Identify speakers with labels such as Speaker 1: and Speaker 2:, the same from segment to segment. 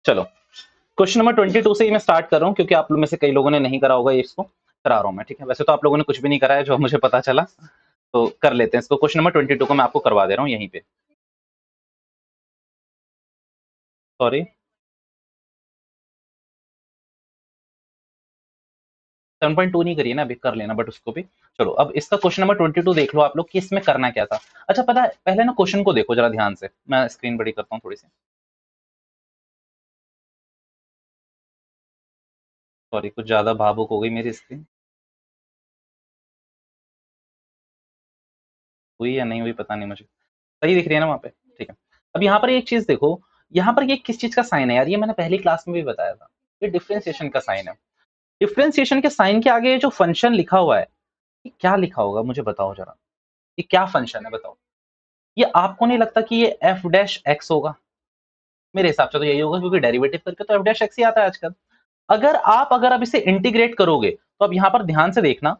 Speaker 1: चलो question number 22 से ही मैं स्टार्ट कर रहा हूँ, क्योंकि आप लोग में से कई लोगों ने नहीं करा होगा, ये इसको करा रहा हूँ मैं, ठीक है। वैसे तो आप लोगों ने कुछ भी नहीं करा है जो मुझे पता चला, तो कर लेते हैं इसको। क्वेश्चन नंबर 22 को मैं आपको करवा दे रहा हूँ यहीं पे। सॉरी, 7.2 नहीं करिए ना अभी, कर लेना बट उसको भी। चलो अब इसका क्वेश्चन नंबर 22 देख लो आप लोग कि इसमें करना क्या था। अच्छा पता है, पहले ना क्वेश्चन को देखो जरा ध्यान से, मैं स्क्रीन बड़ी करता हूँ थोड़ी सी। सॉरी, कुछ ज्यादा भावुक हो गई मेरी स्क्रीन, हुई या नहीं हुई पता नहीं मुझे। सही दिख रही है ना वहाँ पे, ठीक है। अब यहाँ पर एक चीज देखो, यहाँ पर ये किस चीज का साइन है यार, ये मैंने पहली क्लास में भी बताया था, ये डिफरेंशिएशन का साइन है। डिफरेंशिएशन के साइन के आगे जो फंक्शन लिखा हुआ है, ये क्या लिखा होगा मुझे बताओ जरा, ये क्या फंक्शन है बताओ। ये आपको नहीं लगता कि ये एफ डैश एक्स होगा? मेरे हिसाब से तो यही होगा, क्योंकि डेरिवेटिव करके तो एफ डैश एक्स ही आता है आजकल। अगर आप इसे इंटीग्रेट करोगे तो अब यहाँ पर ध्यान से देखना,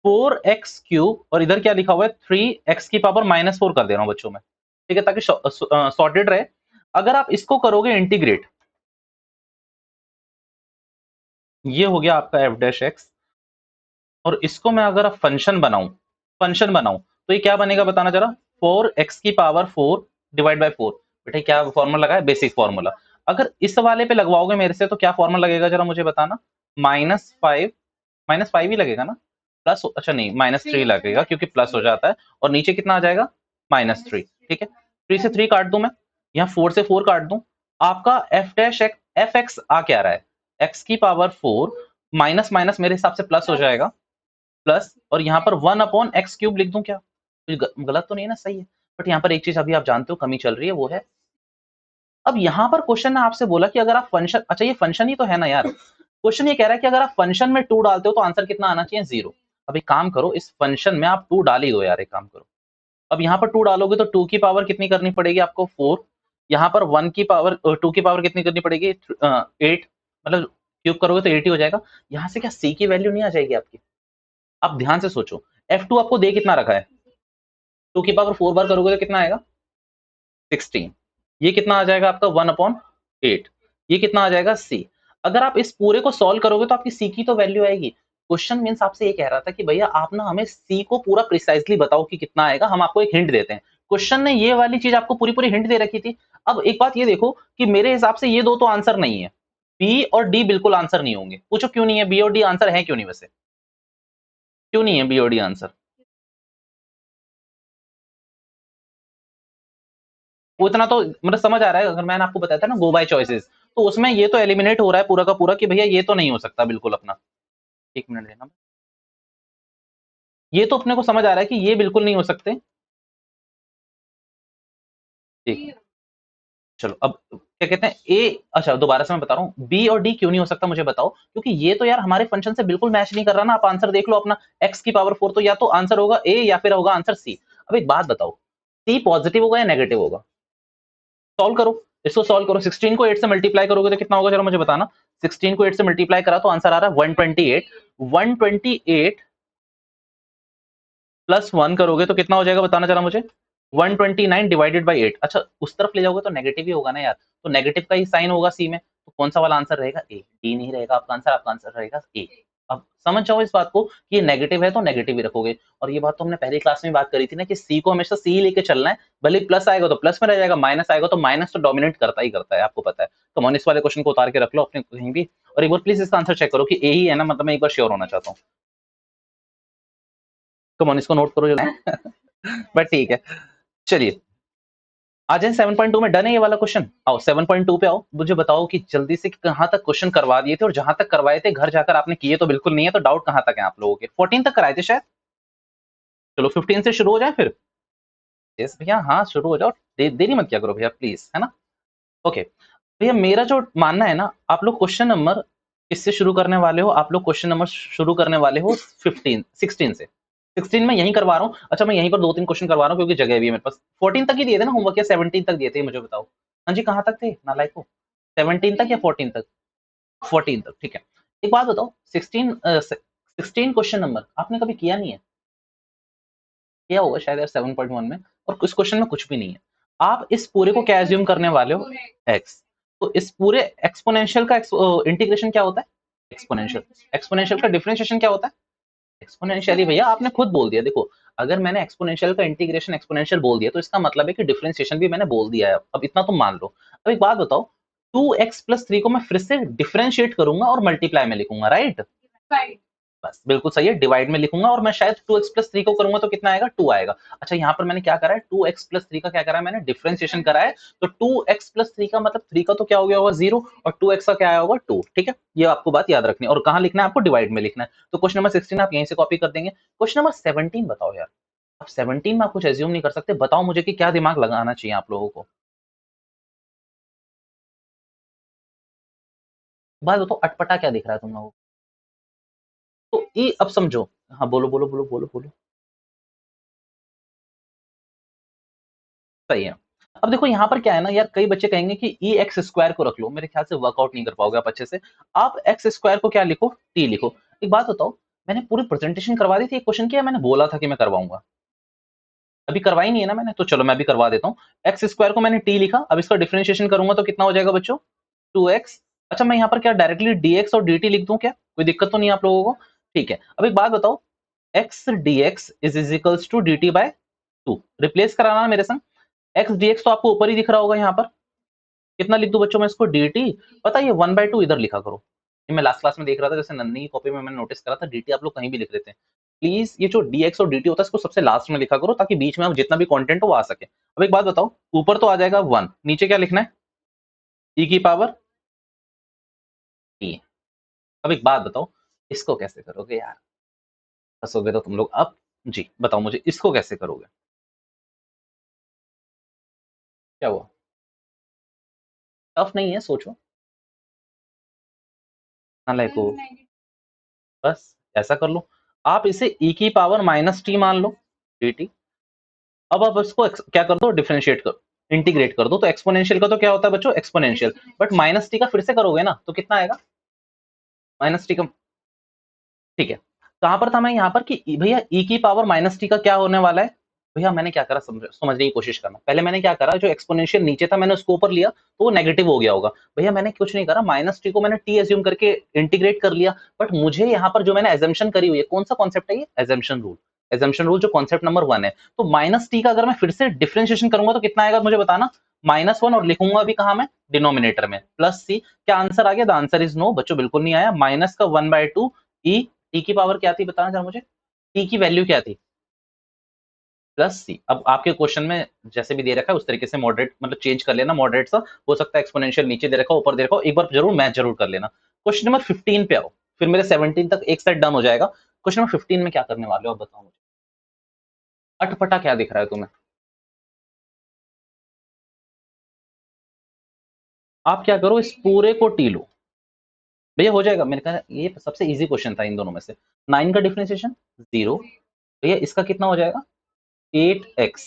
Speaker 1: 4x³ और इधर क्या लिखा हुआ है, 3x⁻⁻4 कर दे रहा हूँ बच्चों में, ठीक है, ताकि सॉर्टेड रहे। अगर आप इसको करोगे इंटीग्रेट, ये हो गया आपका एफ डैश एक्स, और इसको मैं अगर फंक्शन बनाऊं तो ये क्या बनेगा बताना जरा, 4x⁻4 डिवाइड बाय 4। बेटा क्या फॉर्मूला लगा है, बेसिक फॉर्मूला। अगर इस वाले पे लगवाओगे मेरे से तो क्या फॉर्मूला लगेगा जरा मुझे बताना, -5, -5 ही लगेगा ना, प्लस, अच्छा नहीं -3 लगेगा क्योंकि प्लस हो जाता है, और नीचे कितना आ जाएगा, -3, ठीक है। 3 से 3 काट दूं मैं, यहाँ 4 से 4 काट दूं, आपका एफ डैश एफ एक्स आ क्या रहा है, x⁻4 माइनस माइनस मेरे हिसाब से प्लस हो जाएगा, प्लस, और यहाँ पर 1/x³ लिख दूं क्या, कुछ गलत तो नहीं है ना, सही है। बट यहाँ पर एक चीज अभी आप जानते हो कमी चल रही है, वो है, अब यहाँ पर क्वेश्चन ने आपसे बोला कि अगर आप फंक्शन, अच्छा ये फंक्शन ही तो है ना यार, क्वेश्चन ये कह रहा है कि अगर आप फंक्शन में 2 डालते हो तो आंसर कितना आना चाहिए, 0। अब एक काम करो, इस फंक्शन में आप 2 डाल ही दो यार, एक काम करो। अब यहाँ पर 2 डालोगे तो 2 की पावर कितनी करनी पड़ेगी आपको, 4। यहाँ पर 1 की पावर, 2 की पावर कितनी करनी पड़ेगी, 8, मतलब क्यूब करोगे तो 8 ही हो जाएगा। यहाँ से क्या सी की वैल्यू नहीं आ जाएगी आपकी? आप ध्यान से सोचो, F2 आपको दे कितना रखा है, 2 की पावर 4 बार करोगे तो कितना आएगा, 16। ये कितना आ जाएगा आपका, 1/8। ये कितना आ जाएगा, सी। अगर आप इस पूरे को सॉल्व करोगे तो आपकी सी की तो वैल्यू आएगी। क्वेश्चन मींस आपसे ये कह रहा था कि भैया आप ना हमें सी को पूरा प्रिसाइजली बताओ कि कितना आएगा, हम आपको एक हिंट देते हैं। क्वेश्चन ने ये वाली चीज आपको पूरी पूरी हिंट दे रखी थी। अब एक बात ये देखो कि मेरे हिसाब से ये दो तो आंसर नहीं है, बी और डी बिल्कुल आंसर नहीं होंगे। पूछो क्यों नहीं है, बी और डी आंसर है क्यों नहीं, वैसे क्यों नहीं है बी और डी आंसर? वो इतना तो मतलब समझ आ रहा है, अगर मैंने आपको बताया था ना गो बाय चॉइसेस, तो उसमें ये तो एलिमिनेट हो रहा है पूरा का पूरा कि भैया ये तो नहीं हो सकता बिल्कुल अपना। एक मिनट देना, ये तो अपने को समझ आ रहा है कि ये बिल्कुल नहीं हो सकते। ठीक है, चलो अब क्या कहते हैं, ए, अच्छा दोबारा से मैं बता रहा हूँ, बी और डी क्यों नहीं हो सकता मुझे बताओ, क्योंकि ये तो यार हमारे फंक्शन से बिल्कुल मैच नहीं कर रहा ना। आप आंसर देख लो अपना, x⁻4, तो या तो आंसर होगा ए या फिर होगा आंसर सी। अब एक बात बताओ, सी पॉजिटिव होगा या नेगेटिव होगा, सॉल्व करो, इसको सॉल्व करो। 16 को 8 से मल्टीप्लाई करोगे तो कितना होगा जरा मुझे बताना। 16 को 8 से मल्टीप्लाई करा तो आंसर आ रहा है 128। 128 प्लस 1 करोगे तो कितना हो जाएगा बताना जरा मुझे, 129 डिवाइडेड बाई 8। अच्छा उस तरफ ले जाओगे तो नेगेटिव ही होगा ना यार, तो नेगेटिव का ही साइन होगा सी में, तो कौन सा वाला आंसर रहेगा, ए। डी नहीं रहेगा आपका आंसर रहेगा ए। अब समझ जाओ इस बात को कि ये नेगेटिव है तो नेगेटिव ही रखोगे। और ये बात तो हमने पहली क्लास में बात करी थी ना कि सी को हमेशा सी लेके चलना है, भले प्लस आएगा तो प्लस में रह जाएगा, माइनस आएगा तो माइनस तो डोमिनेट करता ही करता है, आपको पता है। तो मन इस वाले क्वेश्चन को उतार के रख लो अपने कहीं भी, और एक बार प्लीज इसका आंसर चेक करो कि ए ही है ना, मतलब मैं एक बार श्योर होना चाहता हूँ। तो मन इसको नोट करो जल्दी। बट ठीक है, चलिए आ जाए 7.2 में। डन है ये वाला क्वेश्चन, आओ 7.2 पे आओ, मुझे बताओ कि जल्दी से कहां तक क्वेश्चन करवा दिए थे, और जहां तक करवाए थे घर जाकर आपने किए तो बिल्कुल नहीं है, तो डाउट कहां तक है आप लोगों के, 14 तक कराए थे शायद। चलो 15 से शुरू हो जाए फिर। यस भैया, हाँ शुरू हो जाओ, देरी मत किया करो भैया प्लीज, है ना। ओके भैया, मेरा जो मानना है ना, आप लोग क्वेश्चन नंबर किससे शुरू करने वाले हो, आप लोग क्वेश्चन नंबर शुरू करने वाले हो 16 से। 16 में यहीं करवा रहा हूँ, अच्छा मैं यहीं पर 2-3 क्वेश्चन करवा रहा हूँ क्योंकि जगह भी है मेरे पास। 14 तक ही दिए थे ना होमवर्क, या 17 तक दिए थे मुझे बताओ। हाँ जी, कहाँ तक थे नालायक को, 17 तक या 14 तक? 14 तक, ठीक है। एक बात बताओ, 16 क्वेश्चन नंबर आपने कभी किया नहीं है? किया होगा शायद यार 7.1 में, और इस क्वेश्चन में कुछ भी नहीं है। आप इस पूरे को क्या एज्यूम करने वाले हो, एक्स। तो इस पूरे एक्सपोनेंशियल का इंटीग्रेशन क्या होता है? एक्सपोनेंशियल। एक्सपोनेंशियल का डिफरेंशिएशन क्या होता है? एक्सपोनेंशियली। भैया आपने खुद बोल दिया, देखो अगर मैंने एक्सपोनेंशियल का इंटीग्रेशन एक्सपोनेंशियल बोल दिया तो इसका मतलब है कि डिफरेंशिएशन भी मैंने बोल दिया है। अब इतना तुम मान लो। अब एक बात बताओ, 2x+3 को मैं फिर से डिफरेंशिएट करूंगा और मल्टीप्लाई में लिखूंगा, राइट? बस बिल्कुल सही है, डिवाइड में लिखूंगा और मैं शायद 2x+3 को करूंगा तो कितना आएगा? 2 आएगा। अच्छा यहाँ पर मैंने क्या करा है? 2x+3 का क्या करा है? मैंने डिफरेंशिएशन करा है। तो 2x+3 का मतलब 3 का तो क्या हो गया होगा? 0, और 2x का क्या आया होगा? 2। ठीक है, ये आपको बात याद रखनी है। और कहाँ लिखना है आपको? डिवाइड में लिखना है। तो क्वेश्चन नंबर 16 आप यहीं से कॉपी कर देंगे। क्वेश्चन नंबर 17 बताओ यार। अब 17 में आप कुछ एज्यूम नहीं कर सकते, बताओ मुझे कि क्या दिमाग लगाना चाहिए आप लोगों को। बात बताओ, अटपटा क्या दिख रहा है तुम लोगों को? तो ये अब समझो। हाँ बोलो बोलो बोलो बोलो बोलो। सही है। अब देखो यहाँ पर क्या है ना यार, कई बच्चे कहेंगे कि ई एक्स स्क्वायर को रख लो, मेरे ख्याल से वर्कआउट नहीं कर पाओगे आप अच्छे से। आप एक्स स्क्वायर को क्या लिखो? टी लिखो। एक बात बताओ, मैंने पूरी प्रेजेंटेशन करवा दी थी एक क्वेश्चन की, या मैंने बोला था कि मैं करवाऊंगा? अभी करवाई नहीं है ना मैंने, तो चलो मैं भी करवा देता हूँ। एक्स स्क्वायर को मैंने टी लिखा, अब इसका डिफरेंशिएशन करूंगा तो कितना हो जाएगा बच्चों? 2x। अच्छा मैं यहाँ पर क्या डायरेक्टली dx और dt लिख दूं क्या? कोई दिक्कत तो नहीं है आप लोगों को? ठीक है, अब एक बात बताओ, x dx is equals to dt by 2। Replace कराना मेरे संग। x dx तो आपको ऊपर ही दिख रहा होगा यहाँ पर। कितना लिख दूं बच्चों मैं इसको? dt। पता है ये 1/2 इधर लिखा करो। ये मैं लास्ट क्लास में देख रहा था, जैसे नन्ही की कॉपी में मैंने नोटिस करा था, dt आप लोग कहीं भी लिख देते हैं। प्लीज ये जो dx और dt होता है इसको सबसे लास्ट में लिखा करो, ताकि बीच में अब जितना भी कंटेंट हो वो आ सके। अब एक बात बताओ, ऊपर तो आ जाएगा 1, नीचे क्या लिखना है? e की पावर t। अब एक बात बताओ, इसको कैसे करोगे यार? फंसोगे तो तुम लोग अब। जी बताओ मुझे, इसको कैसे करोगे? क्या हुआ? टफ नहीं है, सोचो। नालायक हो। बस ऐसा कर लो। आप इसे e की पावर माइनस टी मान लो, dt। अब आप इसको क्या कर दो? डिफरेंशिएट करो, इंटीग्रेट कर दो। तो एक्सपोनेंशियल का तो क्या होता है बच्चों? एक्सपोनेंशियल। बट माइनस टी का फिर से करोगे ना तो कितना आएगा? माइनस टी का। ठीक है, कहां पर था मैं? यहाँ पर कि भैया e की पावर माइनस टी का क्या होने वाला है? भैया मैंने क्या करा, समझने की कोशिश करना। पहले मैंने क्या करा, जो एक्सपोनेंशियल नीचे था मैंने उसको ऊपर लिया तो वो नेगेटिव हो गया होगा। भैया मैंने कुछ नहीं करा, माइनस टी को मैंने टी एज्यूम करके इंटीग्रेट कर लिया। बट मुझे यहाँ पर जो मैंने एजम्पशन करी हुई है, कौन सा कॉन्सेप्ट है ये? Assumption rule. एजम्पशन रूल जो कॉन्सेप्ट नंबर 1 है। तो माइनस टी का अगर मैं फिर से डिफरेंशिएशन करूंगा तो कितना आएगा मुझे बताना? -1, और लिखूंगा अभी कहा मैं? डिनोमिनेटर में, प्लस सी। क्या आंसर आ गया? द आंसर इज नो बच्चों, बिल्कुल नहीं आया। माइनस का 1/2 ई, टी की पावर क्या थी बताना जरा मुझे? टी की वैल्यू क्या थी? प्लस सी। अब आपके क्वेश्चन में जैसे भी दे रखा है उस तरीके से मॉडरेट मतलब चेंज कर लेना, मॉडरेट सा। हो सकता है एक्सपोनेंशियल नीचे दे रखा हो, ऊपर दे रखा हो, एक बार जरूर मैच जरूर कर लेना। क्वेश्चन नंबर 15 पे आओ, फिर मेरे 17 तक एक साइड डन हो जाएगा। क्वेश्चन नंबर 15 में क्या करने वाले हो आप बताओ मुझे? अटपटा क्या दिख रहा है तुम्हें? आप क्या करो, इस पूरे को टी लो। भैया हो जाएगा, मैंने कहा ये सबसे इजी क्वेश्चन था इन दोनों में से। 9 का डिफरेंशिएशन 0। भैया इसका कितना हो जाएगा? 8x।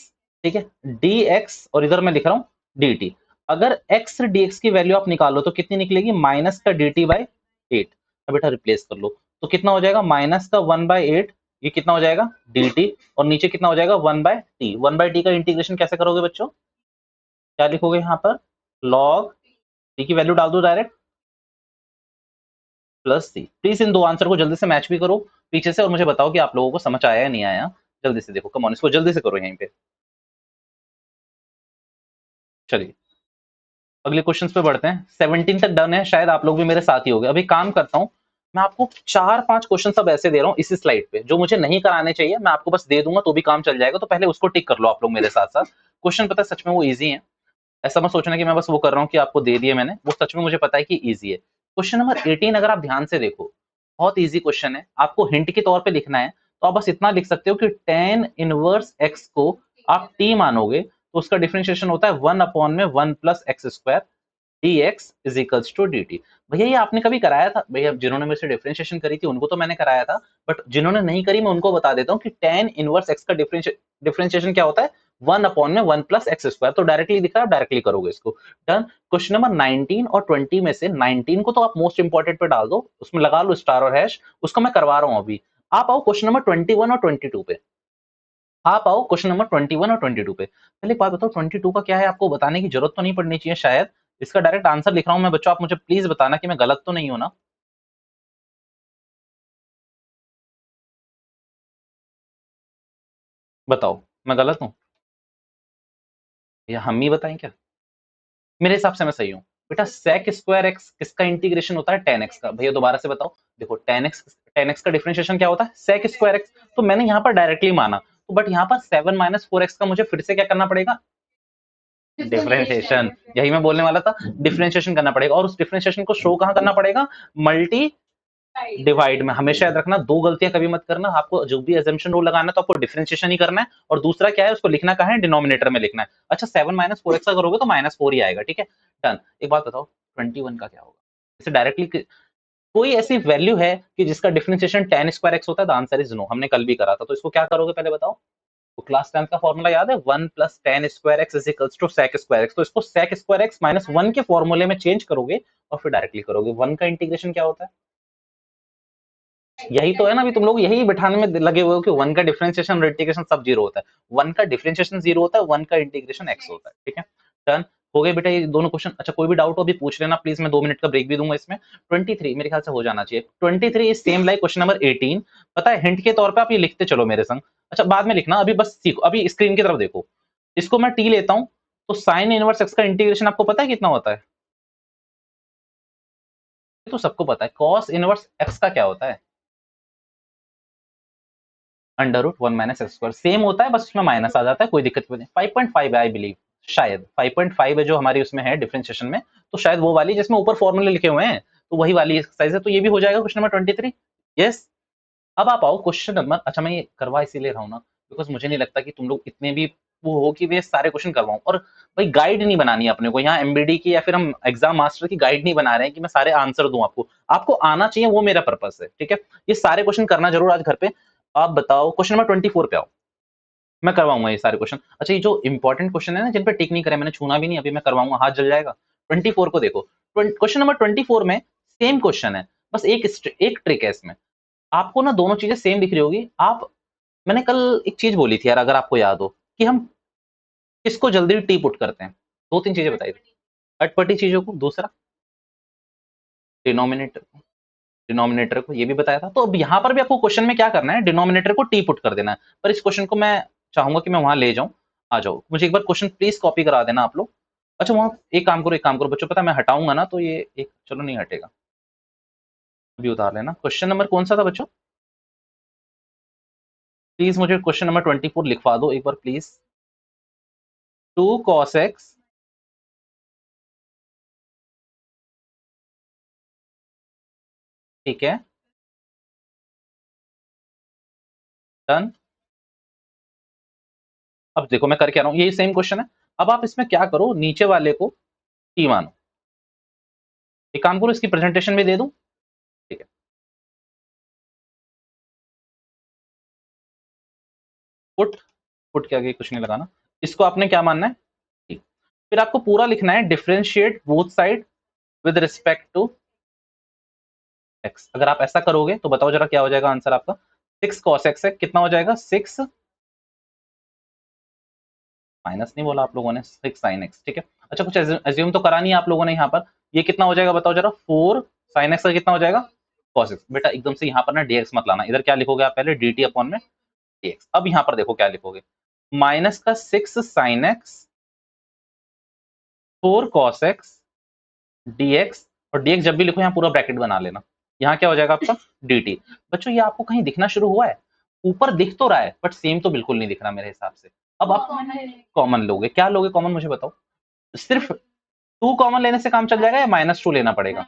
Speaker 1: ठीक है, dx, और इधर मैं लिख रहा हूँ dt। अगर x dx की वैल्यू आप निकालो तो कितनी निकलेगी? माइनस का dt बाई 8। अब बेटा रिप्लेस कर लो, तो कितना हो जाएगा? माइनस का 1/8। ये कितना हो जाएगा? dt। और नीचे कितना हो जाएगा? 1/t। 1/t का इंटीग्रेशन कैसे करोगे बच्चों? क्या लिखोगे यहाँ पर? log t की वैल्यू डाल दो डायरेक्ट, प्लस सी। प्लीज इन दो आंसर को जल्दी से मैच भी करो पीछे से, और मुझे बताओ कि आप लोगों को समझ आया या नहीं आया। जल्दी से देखो, कम ऑन, इसको जल्दी से करो यहीं पे। चलिए अगले क्वेश्चंस पे बढ़ते हैं। 17 तक डन है, शायद आप लोग भी मेरे साथ ही हो गए। अभी काम करता हूँ, मैं आपको 4-5 क्वेश्चन सब ऐसे दे रहा हूँ इसी स्लाइड पे, जो मुझे नहीं कराने चाहिए मैं आपको बस दे दूंगा तो भी काम चल जाएगा। तो पहले उसको टिक कर लो आप लोग मेरे साथ साथ। क्वेश्चन पता है सच में वो इजी है, ऐसा मत सोचना कि मैं बस वो कर रहा हूँ कि आपको दे दिए मैंने, वो सच में मुझे पता है कि इजी है। क्वेश्चन नंबर 18 अगर आप ध्यान से देखो, बहुत इजी क्वेश्चन है। आपको हिंट के तौर पे लिखना है, तो आप बस इतना लिख सकते हो कि tan इनवर्स x को आप t मानोगे तो उसका डिफरेंशिएशन होता है 1/(1+x²) dx is equals to dt। भैया ये आपने कभी कराया था? भैया जिन्होंने मेरे से डिफरेंशिएशन करी थी उनको तो मैंने कराया था, बट जिन्होंने नहीं करी मैं उनको बता देता हूँ कि tan इनवर्स x का डिफरेंशिएशन क्या होता है? 1/(1+x²). तो डायरेक्टली दिखा है, आप डायरेक्टली करोगे इसको। डन। क्वेश्चन नंबर 19 और 20 में से 19 को तो आप मोस्ट इंपोर्टेंट पे डाल दो, उसमें लगा लो स्टार और हैश, उसको मैं करवा रहा हूँ अभी। आप आओ क्वेश्चन नंबर 21 और 22 पे। आप आओ क्वेश्चन नंबर 21 और 22 पे। पहले एक बात बताओ, 22 का क्या है आपको बताने की जरूरत तो नहीं पड़नी चाहिए शायद, इसका डायरेक्ट आंसर लिख रहा हूं मैं बच्चों, आप मुझे प्लीज बताना कि मैं गलत तो नहीं हूं ना। बताओ मैं गलत हूं या हम ही बताएं क्या? मेरे हिसाब से मैं सही हूँ। बेटा sec स्क्वायर एक्स किसका इंटीग्रेशन होता है? tan x का। भैया दोबारा से बताओ। देखो tan x का डिफरेंशिएशन क्या होता है? sec square x. तो मैंने यहाँ पर डायरेक्टली माना, तो बट यहाँ पर 7 माइनस 4x का मुझे फिर से क्या करना पड़ेगा? डिफरेंशिएशन। यही मैं बोलने वाला था, डिफरेंशिएशन करना पड़ेगा, और उस डिफरेंशिएशन को शो कहाँ करना पड़ेगा? मल्टी डिवाइड में। हमेशा याद रखना, दो गलतियां कभी मत करना। आपको जो भी एजम्पशन रूल लगाना है तो आपको डिफरेंशिएशन ही करना है, और दूसरा क्या है, उसको लिखना कहाँ है? डिनोमिनेटर में लिखना है। अच्छा 7 माइनस 4x का करोगे तो -4 ही आएगा, ठीक है, डन। एक बात बताओ 21 का क्या होगा? इसे डायरेक्टली कोई ऐसी वैल्यू है कि जिसका डिफरेंशिएशन tan स्क्वायर x होता है? The answer is no. हमने कल भी करा था, तो इसको क्या करोगे पहले बताओ। तो क्लास 10 का फॉर्मूला याद है? 1 plus tan square x is equals to sec square x. तो इसको sec स्क्वायर एक्स माइनस 1 के फॉर्मूले में चेंज करोगे और फिर डायरेक्टली करोगे। 1 का इंटीग्रेशन क्या होता है? यही तो है ना, अभी तुम लोग यही बिठाने में लगे हुए हो कि 1 का डिफरेंशिएशन और इंटीग्रेशन सब जीरो होता है। 1 का डिफरेंशिएशन जीरो होता है, 1 का इंटीग्रेशन x होता है, ठीक है, डन। हो गए बेटा ये दोनों क्वेश्चन। अच्छा कोई भी डाउट हो अभी पूछ लेना प्लीज, मैं 2 मिनट का ब्रेक भी दूंगा इसमें। 23 मेरे ख्याल से हो जाना चाहिए। 23 is same like question number 18। पता है, हिंट के तौर पे आप ये लिखते चलो मेरे संग। अच्छा बाद में लिखना, अभी बस सीखो, अभी स्क्रीन की तरफ देखो। इसको मैं t लेता हूं, तो साइन इनवर्स x का इंटीग्रेशन आपको पता है कितना होता है? ये तो सबको पता है। cos इनवर्स x का क्या होता है? Under root 1 minus x square. Same होता है, बस उसमें माइनस आ जाता है, कोई दिक्कत नहीं। 5.5 है आई बिलीव, शायद 5.5 है जो हमारी उसमें है डिफरेंशिएशन में, तो शायद वो वाली जिसमें ऊपर फॉर्मूले लिखे हुए हैं, तो वही वाली एक्सरसाइज है। तो ये भी हो जाएगा क्वेश्चन नंबर 23। यस। अब आप आओ क्वेश्चन नंबर, अच्छा मैं ये करवा इसीलिए रहा हूँ ना, बिकॉज मुझे नहीं लगता कि तुम लोग इतने भी वो हो कि वे सारे क्वेश्चन करवाऊं। और भाई गाइड नहीं बनानी है अपने को यहाँ एमबीडी की, या फिर हम एग्जाम मास्टर की गाइड नहीं बना रहे हैं कि मैं सारे आंसर दूं आपको। आपको आना चाहिए, वो मेरा पर्पस है, ठीक है। ये सारे क्वेश्चन करना जरूर आज घर पे। आप बताओ क्वेश्चन नंबर 24 पे आओ, मैं करवाऊंगा ये सारे क्वेश्चन। अच्छा ये जो इंपॉर्टेंट क्वेश्चन है ना, जिन पे टिक नहीं करे, मैंने छूना भी नहीं, अभी मैं करवाऊंगा, हाथ जल जाएगा। 24 को देखो, क्वेश्चन नंबर 24 में सेम क्वेश्चन है, बस एक ट्रिक है इसमें। आपको ना दोनों चीजें सेम दिख रही होगी। आप, मैंने कल एक चीज बोली थी यार, अगर आपको याद हो, कि हम किसको जल्दी टी पुट करते हैं। दो तीन चीजें बताई थी, अटपटी चीजों को, दूसरा डिनोमिनेटर, डिनोमिनेटर को, ये भी बताया था। तो अब यहाँ पर भी आपको क्वेश्चन में क्या करना है, डिनोमिनेटर को टी पुट कर देना है। पर इस क्वेश्चन को मैं चाहूंगा कि मैं वहां ले जाऊं। आ जाओ, मुझे एक बार क्वेश्चन प्लीज कॉपी करा देना आप लोग। अच्छा वहां एक काम करो बच्चों, पता है मैं हटाऊंगा ना तो ये एक, चलो नहीं हटेगा, अभी उतार लेना। क्वेश्चन नंबर कौन सा था बच्चों? प्लीज मुझे क्वेश्चन नंबर 24 लिखवा दो एक बार प्लीज। 2 cos x, ठीक है, डन। अब देखो मैं कर क्या रहा हूँ, यही सेम क्वेश्चन है। अब आप इसमें क्या करो, नीचे वाले को टी मानो। एक काम करो, इसकी प्रेजेंटेशन भी दे दूं, ठीक है। पुट, पुट के आगे कुछ नहीं लगाना, इसको आपने क्या मानना है, टी। फिर आपको पूरा लिखना है differentiate both side with respect to x. अगर आप ऐसा करोगे तो बताओ जरा क्या हो जाएगा आंसर आपका। 6 cos x है, कितना हो जाएगा? 6, माइनस नहीं बोला आप लोगों ने, 6 sin x, ठीक है। अच्छा कुछ एज्यूम तो करा नहीं है आप लोगों ने यहाँ पर। ये कितना हो जाएगा बताओ जरा, 4 sin x का कितना हो जाएगा? cos x। बेटा एकदम से यहाँ पर ना dx मत लाना, इधर क्या लिखोगे आप पहले, dt अपॉन में dx। अब यहाँ पर देखो क्या लिखोगे, माइनस का 6 sin x, 4 cos x dx। और dx जब भी लिखो यहाँ पूरा ब्रैकेट बना लेना। यहाँ क्या हो जाएगा आपका? dt। बच्चों ये आपको कहीं दिखना शुरू हुआ है? ऊपर दिख तो रहा है बट सेम तो बिल्कुल नहीं दिख रहा मेरे हिसाब से। अब आप कॉमन लोगे, क्या लोगे कॉमन मुझे बताओ। सिर्फ 2 कॉमन लेने से काम चल जाएगा या -2 लेना पड़ेगा?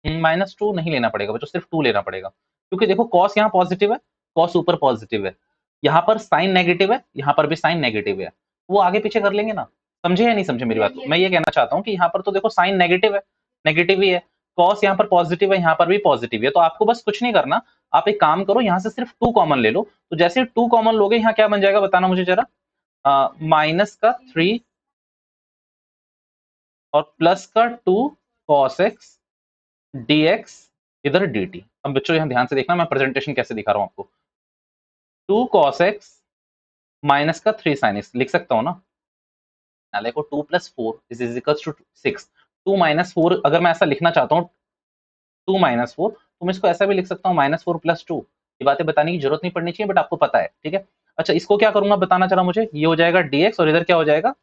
Speaker 1: -2 नहीं लेना पड़ेगा बच्चों, सिर्फ 2 लेना पड़ेगा, क्योंकि देखो cos यहाँ पॉजिटिव है, cos ऊपर पॉजिटिव है, यहाँ पर साइन नेगेटिव है, यहाँ पर भी साइन नेगेटिव है। वो आगे पीछे कर लेंगे ना। समझे या नहीं समझे मेरी बात को? मैं ये कहना चाहता हूँ कि यहाँ पर तो देखो साइन नेगेटिव है, नेगेटिव ही है, cos यहाँ पर पॉजिटिव है, यहाँ पर भी पॉजिटिव है। तो आपको बस कुछ नहीं करना, आप एक काम करो, यहाँ से सिर्फ 2 कॉमन ले लो। तो जैसे 2 कॉमन लोगे, यहाँ क्या बन जाएगा बताना मुझे जरा, माइनस का 3 और प्लस का 2 cos x dx, इधर dt। अब बच्चों यहाँ ध्यान से देखना, मैं प्रेजेंटेशन कैसे दिखा रहा हूँ आपको। 2 cos x माइनस का 3 sin x लिख सकता हूँ ना, नाले को 2 + 4 इज इक्वल्स टू 6। 2 - 4 अगर मैं ऐसा लिखना चाहता हूँ 2 - 4 तो मैं इसको ऐसा भी लिख सकता हूँ -4 + 2। ये बातें बताने की जरूरत नहीं पड़नी चाहिए बट आपको पता है, ठीक है। अच्छा इसको क्या करूंगा बताना चला मुझे, ये हो जाएगा dx और इधर क्या हो जाएगा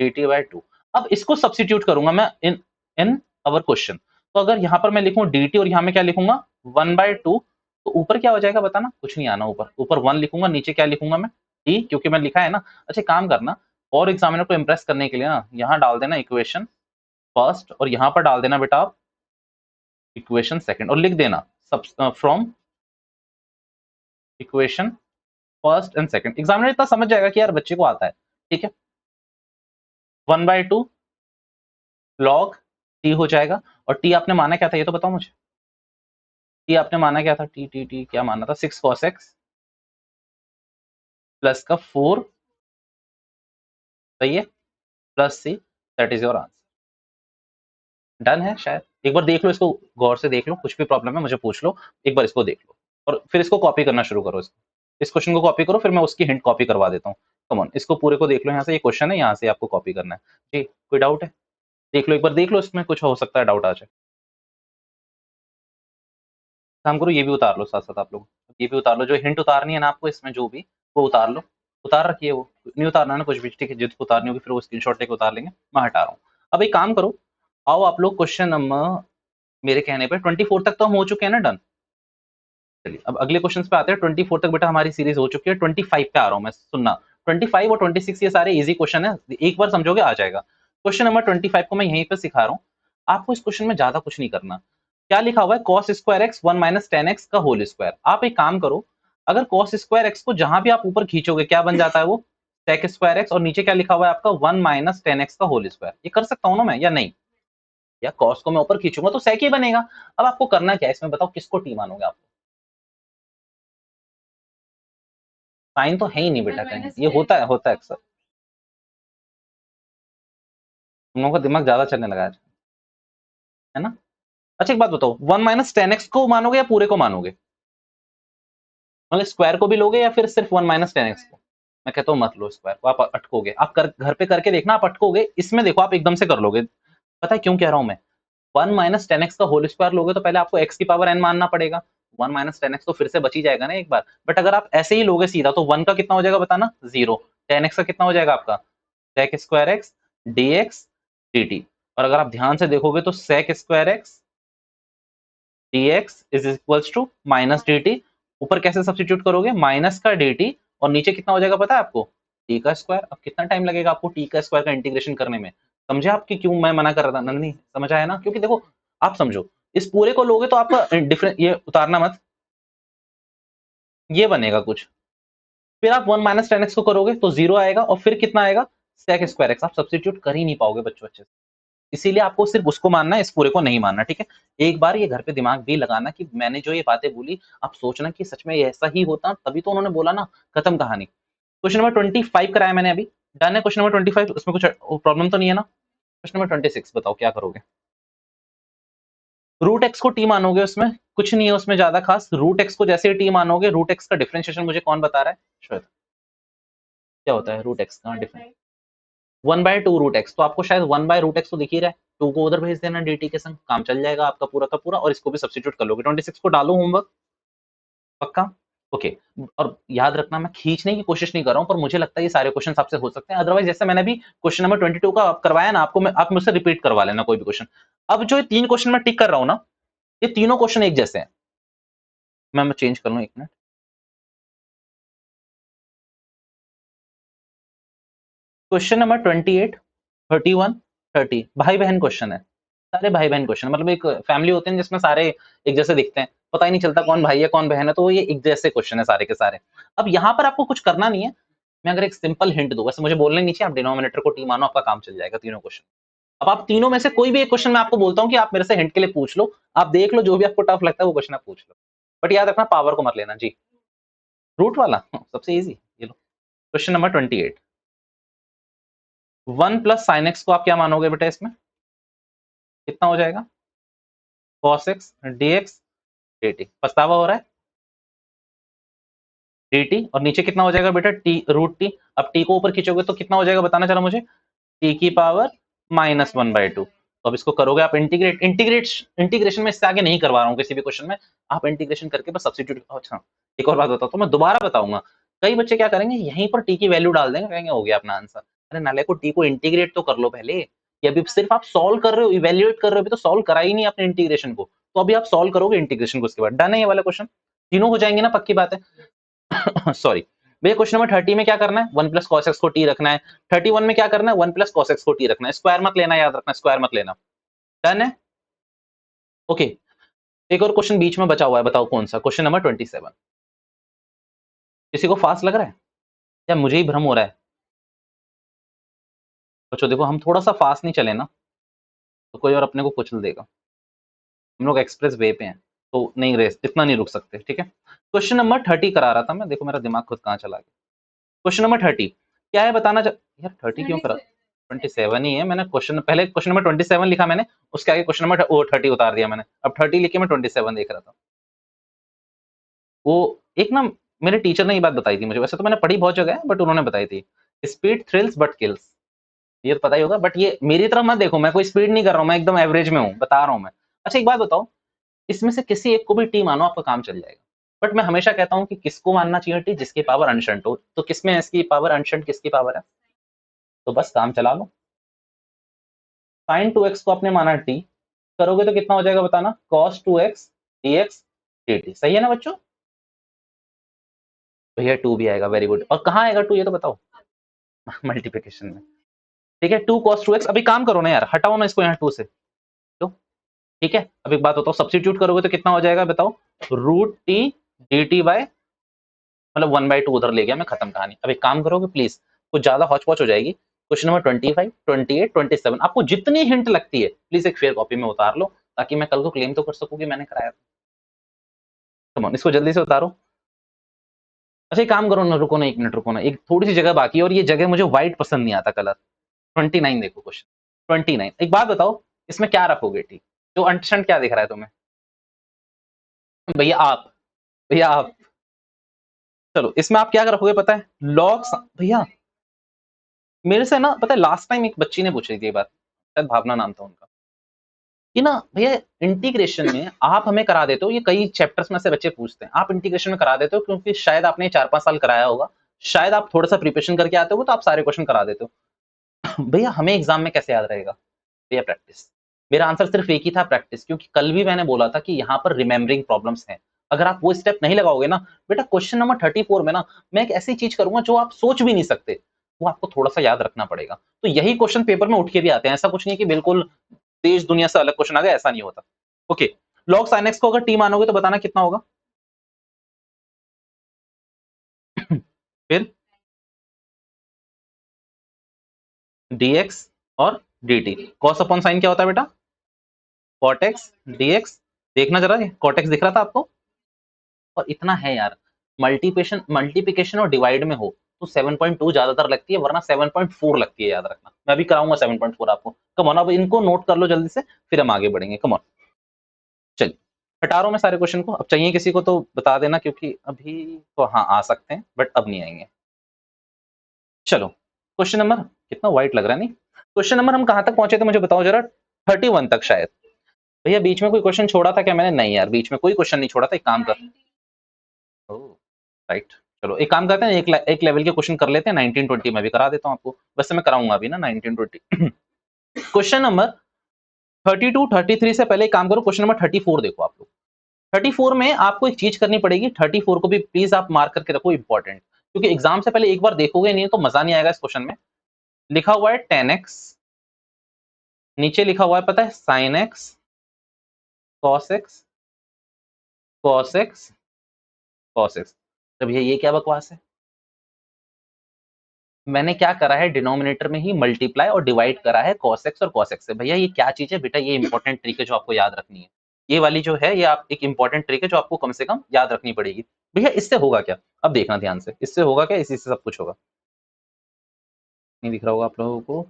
Speaker 1: dt/2। अब इसको सब्स्टिट्यूट करूंगा मैं इन इन अवर क्वेश्चन। तो अगर यहाँ पर मैं लिखूं dt और यहाँ में क्या लिखूंगा 1/2, तो ऊपर क्या हो जाएगा बताना, कुछ नहीं आना, ऊपर ऊपर 1 लिखूंगा, नीचे क्या लिखूंगा मैं t, क्योंकि मैं लिखा है ना। अच्छा काम करना और एग्जामिनर को इम्प्रेस करने के लिए ना यहाँ डाल देना इक्वेशन फर्स्ट और यहाँ पर डाल देना बेटा आप इक्वेशन सेकंड और लिख देना from equation first and second. Examiner इतना समझ जाएगा कि यार बच्चे को आता है, ठीक है। 1/2 log t हो जाएगा और t आपने माना क्या था ये तो बताओ मुझे। t आपने माना क्या था, t क्या माना था 6 cos x प्लस का 4, सही है, plus c, that is your answer. Done है शायद, एक बार देख लो इसको, गौर से देख लो, कुछ भी प्रॉब्लम है मुझे पूछ लो, एक बार इसको देख लो और फिर इसको कॉपी करना शुरू करो। इसको इस क्वेश्चन को कॉपी करो, फिर मैं उसकी हिंट कॉपी करवा देता हूँ। कम ऑन इसको पूरे को देख लो, यहाँ से ये क्वेश्चन है, यहाँ से आपको कॉपी करना है जी। कोई डाउट है देख लो, एक बार देख लो, इसमें कुछ हो सकता है डाउट आ जाए। काम करो ये भी उतार लो साथ साथ आप लोग, ये भी उतार लो, जो हिंट उतारनी है ना आपको इसमें जो भी, वो उतार लो। उतार रखिए, वो नहीं उतारना ना कुछ भी, ठीक है, जिसको उतारनी होगी फिर वो स्क्रीनशॉट लेके उतार लेंगे, मैं हटा रहा हूँ। अब एक काम करो, आओ आप लोग क्वेश्चन नंबर, मेरे कहने पे 24 तक तो हम हो चुके हैं ना, डन। चलिए अब अगले क्वेश्चन पे आते हैं। 24 तक बेटा हमारी सीरीज हो चुकी है, 25 पे आ रहा हूँ मैं, सुनना। 25 और 26 ये सारे इजी क्वेश्चन है, एक बार समझोगे आ जाएगा। क्वेश्चन नंबर 25 को मैं यहीं पे सिखा रहा हूँ आपको। इस क्वेश्चन में ज्यादा कुछ नहीं करना। क्या लिखा हुआ है, cos square x 1 - tan x का होल स्क्वायर। आप एक काम करो, अगर cos स्क्वायर एक्स को जहां भी आप ऊपर खींचोगे क्या बन जाता है वो sec स्क्वायर एक्स, और नीचे क्या लिखा हुआ है आपका 1 - tan x का होल स्क्वायर। ये कर सकता हूँ ना मैं या नहीं, या cos को मैं ऊपर खींचूंगा तो sec ही बनेगा। अब आपको करना क्या है इसमें बताओ, किसको टी मानोगे आप। साइन तो है ही नहीं बेटा कहीं, ये होता है अक्सर। तुम लोगों का दिमाग ज्यादा चलने लगा है ना। अच्छा एक बात बताओ, 1 - tan x को मानोगे या पूरे को मानोगे, मतलब स्क्वायर को भी लोगे या फिर सिर्फ 1 - tan x को। मैं कहता हूँ मत लो स्क्वायर को, आप अटकोगे। आप घर पे करके देखना, आप अटकोगे। इसमें देखो आप एकदम से कर लोगे, पता है क्यों कह रहा हूं मैं। 1 - tan x का होल स्क्वायर लोगे तो पहले आपको x की पावर n मानना पड़ेगा। 1 - tan x तो फिर से बच ही जाएगा ना एक बार। बट अगर आप ऐसे ही लोगे सीधा तो 1 का कितना हो जाएगा बताना 0, tan x का कितना हो जाएगा आपका sec square x dx dt। और अगर आप ध्यान से देखोगे तो sec square x dx is equals to minus dt। ऊपर कैसे सब्स्टिट्यूट करोगे, माइनस का dt, और नीचे कितना हो जाएगा पता है आपको t का स्क्वायर। अब कितना टाइम लगेगा आपको t का स्क्वायर का इंटीग्रेशन करने में, समझे आपकी क्यों मैं मना कर रहा था नंदनी, समझ आया ना। क्योंकि देखो आप समझो, इस पूरे को लोगे तो आपका डिफरेंट, ये उतारना मत, ये बनेगा कुछ। फिर आप 1 - tan x को करोगे तो 0 आएगा, और फिर कितना आएगा sec स्क्वायर x। आप सब्स्टिट्यूट कर ही नहीं पाओगे बच्चों अच्छे से। इसीलिए आपको सिर्फ उसको मानना है, इस पूरे को नहीं मानना, ठीक है। एक बार ये घर पे दिमाग भी लगाना कि मैंने जो ये बातें बोली, आप सोचना कि सच में ये ऐसा ही होता, तभी तो उन्होंने बोला ना, खत्म कहानी। क्वेश्चन नंबर 25 कराया मैंने अभी, डन है। क्वेश्चन नंबर 25 उसमें कुछ प्रॉब्लम तो नहीं है ना। क्वेश्चन नंबर 26 बताओ क्या करोगे। रूट एक्स को टी मानोगे, उसमें कुछ नहीं है उसमें ज्यादा खास। रूट एक्स को जैसे टी मानोगे, रूट एक्स का डिफरेंशिएशन मुझे कौन बता रहा है श्वेत, क्या होता है रूट एक्स का डिफरेंस। 1/2 रूट एक्स, तो आपको शायद 1/रूट एक्स तो दिख ही रहा है, 2 को उधर भेज देना dt के संग, काम चल जाएगा आपका पूरा का पूरा। और इसको भी सब्स्टिट्यूट कर लोगे। 26 को डालो होमवर्क पक्का, ओके। और याद रखना मैं खींचने की कोशिश नहीं कर रहा हूं, पर मुझे लगता है ये सारे क्वेश्चन आपसे हो सकते हैं। अदरवाइज जैसे मैंने भी क्वेश्चन नंबर 22 का करवाया ना आपको, आप मुझसे रिपीट करवा लेना कोई भी क्वेश्चन। अब जो ये 3 क्वेश्चन मैं टिक कर रहा हूं ना, ये तीनों क्वेश्चन एक जैसे हैं। मैं चेंज कर लूं 1 मिनट। क्वेश्चन नंबर 28, 31, 30 भाई बहन क्वेश्चन है, सारे भाई बहन क्वेश्चन। मतलब एक फैमिली होते हैं जिसमें सारे एक जैसे दिखते हैं, पता ही नहीं चलता कौन भाई है कौन बहन है, तो ये एक जैसे क्वेश्चन है सारे के सारे। अब यहाँ पर आपको कुछ करना नहीं है, मैं अगर एक सिंपल हिंट दूं, वैसे मुझे बोलने नीचे आप डिनोमिनेटर को टी मानो, आपका काम चल जाएगा तीनों क्वेश्चन। अब आप तीनों में से कोई भी एक क्वेश्चन मैं आपको बोलता हूँ कि आप मेरे से हिंट के लिए पूछ लो, आप देख लो जो भी आपको टफ लगता है वो क्वेश्चन आप पूछ लो, बट याद रखना पावर को मत लेना जी। रूट वाला सबसे इजी, ये लो क्वेश्चन नंबर 28। 1 + sin x को आप क्या मानोगे बेटा, इसमें कितना हो जाएगा cos x dx dt। पछतावा हो रहा है dt, और नीचे कितना हो जाएगा बेटा t रूट टी। अब t को ऊपर खींचोगे तो कितना हो जाएगा बताना चला मुझे, टी की पावर -1/2। तो अब इसको करोगे आप इंटीग्रेशन में इससे आगे नहीं करवा रहा हूँ किसी भी क्वेश्चन में, आप इंटीग्रेशन करके बस सब्स्टिट्यूट। अच्छा एक और बात बताता हूँ, मैं दोबारा बताऊंगा। कई बच्चे क्या करेंगे, यहीं पर टी की वैल्यू डाल देंगे, कहेंगे हो गया अपना आंसर। अरे नाले को टी को इंटीग्रेट तो कर लो पहले, कि अभी सिर्फ आप सॉल्व कर रहे हो, इवेल्युएट कर रहे हो, अभी तो सॉल्व करा ही नहीं आपने इंटीग्रेशन को, तो अभी आप सॉल्व करोगे इंटीग्रेशन को, उसके बाद डन है ये वाला क्वेश्चन, तीनों हो जाएंगे ना, पक्की बात है। सॉरी भैया, क्वेश्चन नंबर 30 में क्या करना है, 1 प्लस कॉस एक्स को टी रखना है। 31 में क्या करना है, 1 प्लस कॉस एक्स को टी रखना है, स्क्वायर मत लेना, याद रखना स्क्वायर मत लेना। डन है, ओके। एक और क्वेश्चन बीच में बचा हुआ है, बताओ कौन सा, क्वेश्चन नंबर 27। किसी को फास्ट लग रहा है या मुझे ही भ्रम हो रहा है? बच्चों देखो, हम थोड़ा सा फास्ट नहीं चले ना तो कोई और अपने को कुचल देगा। हम लोग एक्सप्रेस वे पे हैं, तो नहीं रेस इतना नहीं रुक सकते, ठीक है। क्वेश्चन नंबर 30 करा रहा था मैं, देखो मेरा दिमाग खुद कहाँ चला गया। क्वेश्चन नंबर 30 क्या है बताना यार 30 क्यों करा, 27 ही है। मैंने क्वेश्चन पहले क्वेश्चन नंबर 27 लिखा मैंने, उसके आगे क्वेश्चन नंबर 30 उतार दिया मैंने, अब 30 लिख के मैं 27 देख रहा था। वो एक ना मेरे टीचर ने ये बात बताई थी मुझे, वैसे तो मैंने पढ़ी बहुत जगह है बट उन्होंने बताई थी, स्पीड थ्रिल्स बट किल्स। ये तो पता ही होगा, बट ये मेरी तरफ मत देखो, मैं कोई स्पीड नहीं कर रहा हूँ, मैं एकदम एवरेज में हूँ, बता रहा हूँ मैं। अच्छा एक बात बताओ, इसमें से किसी एक को भी टी मानो, आपका काम चल जाएगा। बट मैं हमेशा कहता हूँ कि किसको मानना चाहिए टी, जिसकी पावर अनशंट हो। तो किसमें इसकी पावर अनशंट, किसकी पावर है, तो बस काम चला लो। साइन 2x को आपने माना टी, करोगे तो कितना हो जाएगा बताना, cos 2x dx dt, सही है ना बच्चों? भैया 2 भी आएगा, वेरी गुड। और कहाँ आएगा 2 ये तो बताओ? मल्टीप्लिकेशन में, ठीक है। 2 cos 2x, अभी काम करो ना यार, हटाओ ना इसको यहाँ 2 से, तो ठीक है। अब एक बात बताओ, सब्स्टिट्यूट करोगे तो कितना हो जाएगा बताओ, root t d t by, मतलब 1/2 उधर ले गया मैं, खत्म कहानी। अब एक काम करोगे प्लीज, कुछ ज्यादा हौच पौच हो जाएगी। क्वेश्चन नंबर 25, 28, 27, आपको जितनी हिंट लगती है प्लीज एक फेयर कॉपी में उतार लो, ताकि मैं कल को क्लेम तो कर सकूं कि मैंने कराया था। कम ऑन, इसको जल्दी से उतारो। अच्छा एक काम करो ना, रुको ना, 1 मिनट रुको ना, एक थोड़ी सी जगह बाकी है, और ये जगह मुझे व्हाइट पसंद नहीं आता कलर। 29 देखो क्वेश्चन, 29। एक बात बताओ, इसमें क्या रखोगे ठीक, जो अंशंट क्या दिख रहा है तुम्हें? भैया आप, भैया आप, चलो इसमें आप क्या रखोगे पता है, लॉग। भैया मेरे से ना पता है, लास्ट टाइम एक बच्ची ने पूछी थी ये बात, शायद भावना नाम था उनका, कि ना भैया इंटीग्रेशन में आप हमें करा देते हो, ये कई चैप्टर्स में से बच्चे पूछते हैं, आप इंटीग्रेशन में करा देते हो क्योंकि शायद आपने 4-5 साल कराया होगा, शायद आप थोड़ा सा प्रिपरेशन करके आते हो तो आप सारे क्वेश्चन करा देते हो। भैया हमें एग्जाम में कैसे याद रहेगा? भैया प्रैक्टिस। मेरा आंसर सिर्फ एक ही था, प्रैक्टिस, क्योंकि कल भी मैंने बोला था कि यहाँ पर रिमेम्बरिंग प्रॉब्लम्स हैं। अगर आप वो स्टेप नहीं लगाओगे ना बेटा, क्वेश्चन नंबर 34 में ना मैं एक ऐसी चीज करूंगा जो आप सोच भी नहीं सकते, वो आपको थोड़ा सा याद रखना पड़ेगा। तो यही क्वेश्चन पेपर में उठ के भी आते हैं, ऐसा कुछ नहीं कि बिल्कुल देश दुनिया से अलग क्वेश्चन आ गया, ऐसा नहीं होता। ओके, लॉग साइन एक्स को अगर टी मानोगे तो बताना कितना होगा। फिर dx और dt, cos अपॉन साइन क्या होता है बेटा, cot x dx। देखना जरा, cot x दिख रहा था आपको? और इतना है यार, मल्टीप्लिकेशन मल्टीप्लिकेशन और डिवाइड में हो तो 7.2 ज्यादातर लगती है, वरना 7.4 लगती है, याद रखना। मैं अभी कराऊंगा 7.4 आपको। कम ऑन, अब इनको नोट कर लो जल्दी से, फिर हम आगे बढ़ेंगे। कम ऑन, चलिए हटा रहा हूं मैं सारे क्वेश्चन को, अब चाहिए किसी को तो बता देना, क्योंकि अभी तो हाँ आ सकते हैं बट अब नहीं आएंगे। चलो क्वेश्चन नंबर, कितना व्हाइट लग रहा है नहीं, क्वेश्चन नंबर हम कहां तक पहुंचे थे मुझे बताओ जरा, 31 तक शायद। भैया बीच में कोई क्वेश्चन छोड़ा था क्या मैंने? नहीं यार, बीच में कोई क्वेश्चन नहीं छोड़ा था। एक काम कर, राइट, चलो एक काम करते हैं, एक लेवल के क्वेश्चन कर लेते हैं। 1920 में भी करा देता हूँ आपको, वैसे मैं कराऊंगा अभी ना 1920। क्वेश्चन नंबर 32, 33 से पहले एक काम करो, क्वेश्चन नंबर 34 देखो आप लोग। 34 में आपको एक चीज करनी पड़ेगी, 34 को भी प्लीज आप मार्क करके रखो, इंपॉर्टेंट, क्योंकि एग्जाम से पहले एक बार देखोगे नहीं तो मजा नहीं आएगा इस क्वेश्चन में। लिखा हुआ है 10x, नीचे लिखा हुआ है पता है sin x cos x cos x cos x। तो भैया ये क्या बकवास है? मैंने क्या करा है, डिनोमिनेटर में ही मल्टीप्लाई और डिवाइड करा है cos x और cos x से। भैया ये क्या चीज है बेटा, ये इंपॉर्टेंट ट्रिक है जो आपको याद रखनी है। ये वाली जो है, ये आप एक इंपॉर्टेंट ट्रिक है जो आपको कम से कम याद रखनी पड़ेगी। भैया इससे होगा क्या, अब देखना ध्यान से, इससे होगा क्या, इसी से सब कुछ होगा। नहीं दिख रहा होगा आप लोगों को,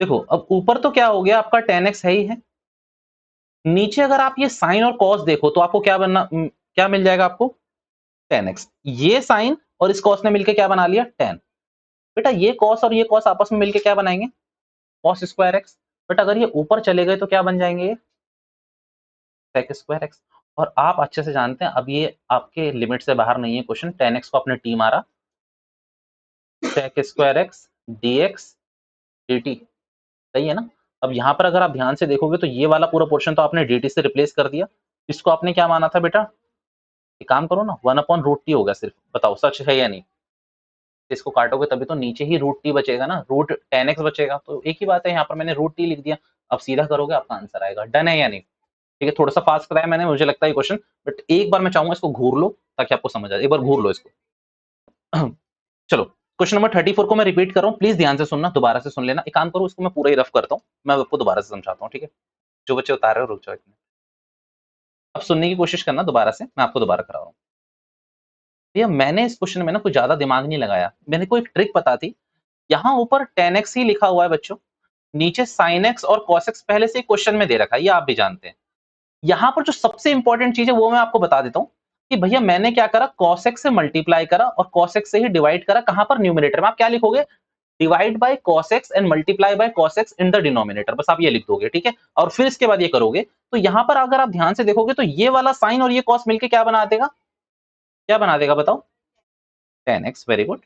Speaker 1: देखो अब ऊपर तो क्या हो गया आपका 10x है ही है, नीचे अगर आप ये साइन और कॉस देखो तो आपको क्या बनना, क्या मिल जाएगा आपको, 10x। ये साइन और इस कॉस ने मिलकर क्या बना लिया, 10। बेटा ये कॉस और ये कॉस आपस में मिलके क्या बनाएंगे, कॉस स्क्वायर एक्स। बट अगर ये ऊपर चले गए तो क्या बन जाएंगे, ये सेक स्क्वायर एक्स। और आप अच्छे से जानते हैं अब ये आपके लिमिट से बाहर नहीं है क्वेश्चन, टेन एक्स को आपने टी मारा, sec square x d x d t, सही है ना। अब यहाँ पर अगर आप ध्यान से देखोगे तो ये वाला पूरा पोर्शन तो आपने डी टी से रिप्लेस कर दिया, इसको आपने क्या माना था बेटा, एक काम करो ना, वन अपॉन रूट टी होगा सिर्फ, बताओ सच है या नहीं। इसको काटोगे तभी तो नीचे ही रूट टी बचेगा ना, रूट टेन एक्स बचेगा, तो एक ही बात है, यहाँ पर मैंने रूट टी लिख दिया। अब सीधा करोगे आपका आंसर आएगा, डन है या नहीं। ठीक है, थोड़ा सा फास्ट कराया मैंने, मुझे लगता है क्वेश्चन, बट एक बार मैं चाहूंगा इसको घूर लो ताकि आपको समझ आए, एक बार घूर लो इसको। चलो क्वेश्चन नंबर 34 को मैं रिपीट कर रहा हूँ, प्लीज ध्यान से सुनना, दोबारा से सुन लेना। एक काम करो, इसको मैं पूरा ही रफ करता हूँ, मैं आपको दोबारा से समझाता हूँ, ठीक है। जो बच्चे उतार रहे हो रुक जाओ एक मिनट। अब सुनने की कोशिश करना दोबारा से, मैं आपको दोबारा करा रहा हूँ। भैया मैंने इस क्वेश्चन में ना कुछ ज्यादा दिमाग नहीं लगाया, मैंने को एक ट्रिक पता थी। यहाँ ऊपर टेन एक्स ही लिखा हुआ है बच्चों, नीचे साइन एक्स और कॉस एक्स पहले से क्वेश्चन में दे रखा है, ये आप भी जानते हैं। यहाँ पर जो सबसे इंपॉर्टेंट चीज है वो मैं आपको बता देता हूँ कि भैया मैंने क्या करा, cos x से मल्टीप्लाई करा और cos x से ही डिवाइड करा, कहां पर, न्यूमिनेटर में। आप क्या लिखोगे, divide by cos x and multiply by cos x in the denominator, बस आप ये लिख दोगे, ठीक है। और फिर इसके बाद ये करोगे तो यहाँ पर अगर आप ध्यान से देखोगे तो ये वाला साइन और ये cos मिलके क्या बना देगा, क्या बना देगा बताओ, tan x, वेरी गुड।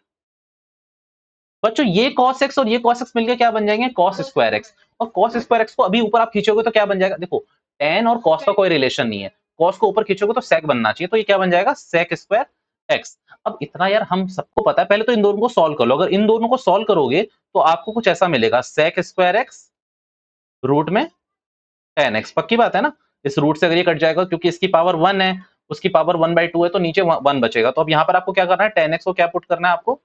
Speaker 1: बच्चों ये cos x और ये cos x मिलके क्या बन जाएंगे, cos स्क्वायर x। और cos स्क्वायर x को अभी ऊपर आप खींचोगे तो क्या बन जाएगा, देखो tan और cos का कोई रिलेशन नहीं है, cos को ऊपर खींचोगे तो sec बनना चाहिए, तो ये क्या बन जाएगा, sec स्क्वायर x। अब इतना यार हम सबको पता है, पहले तो इन दोनों को सॉल्व कर लो, अगर इन दोनों को सॉल्व करोगे तो आपको कुछ ऐसा मिलेगा, sec स्क्वायर x रूट में tan x, पक्की बात है ना। इस रूट से अगर ये कट जाएगा, क्योंकि इसकी पावर 1 है, उसकी पावर 1/2 है, तो नीचे 1 बचेगा। तो अब यहाँ पर आपको क्या करना है, tan x को क्या पुट करना है आपको,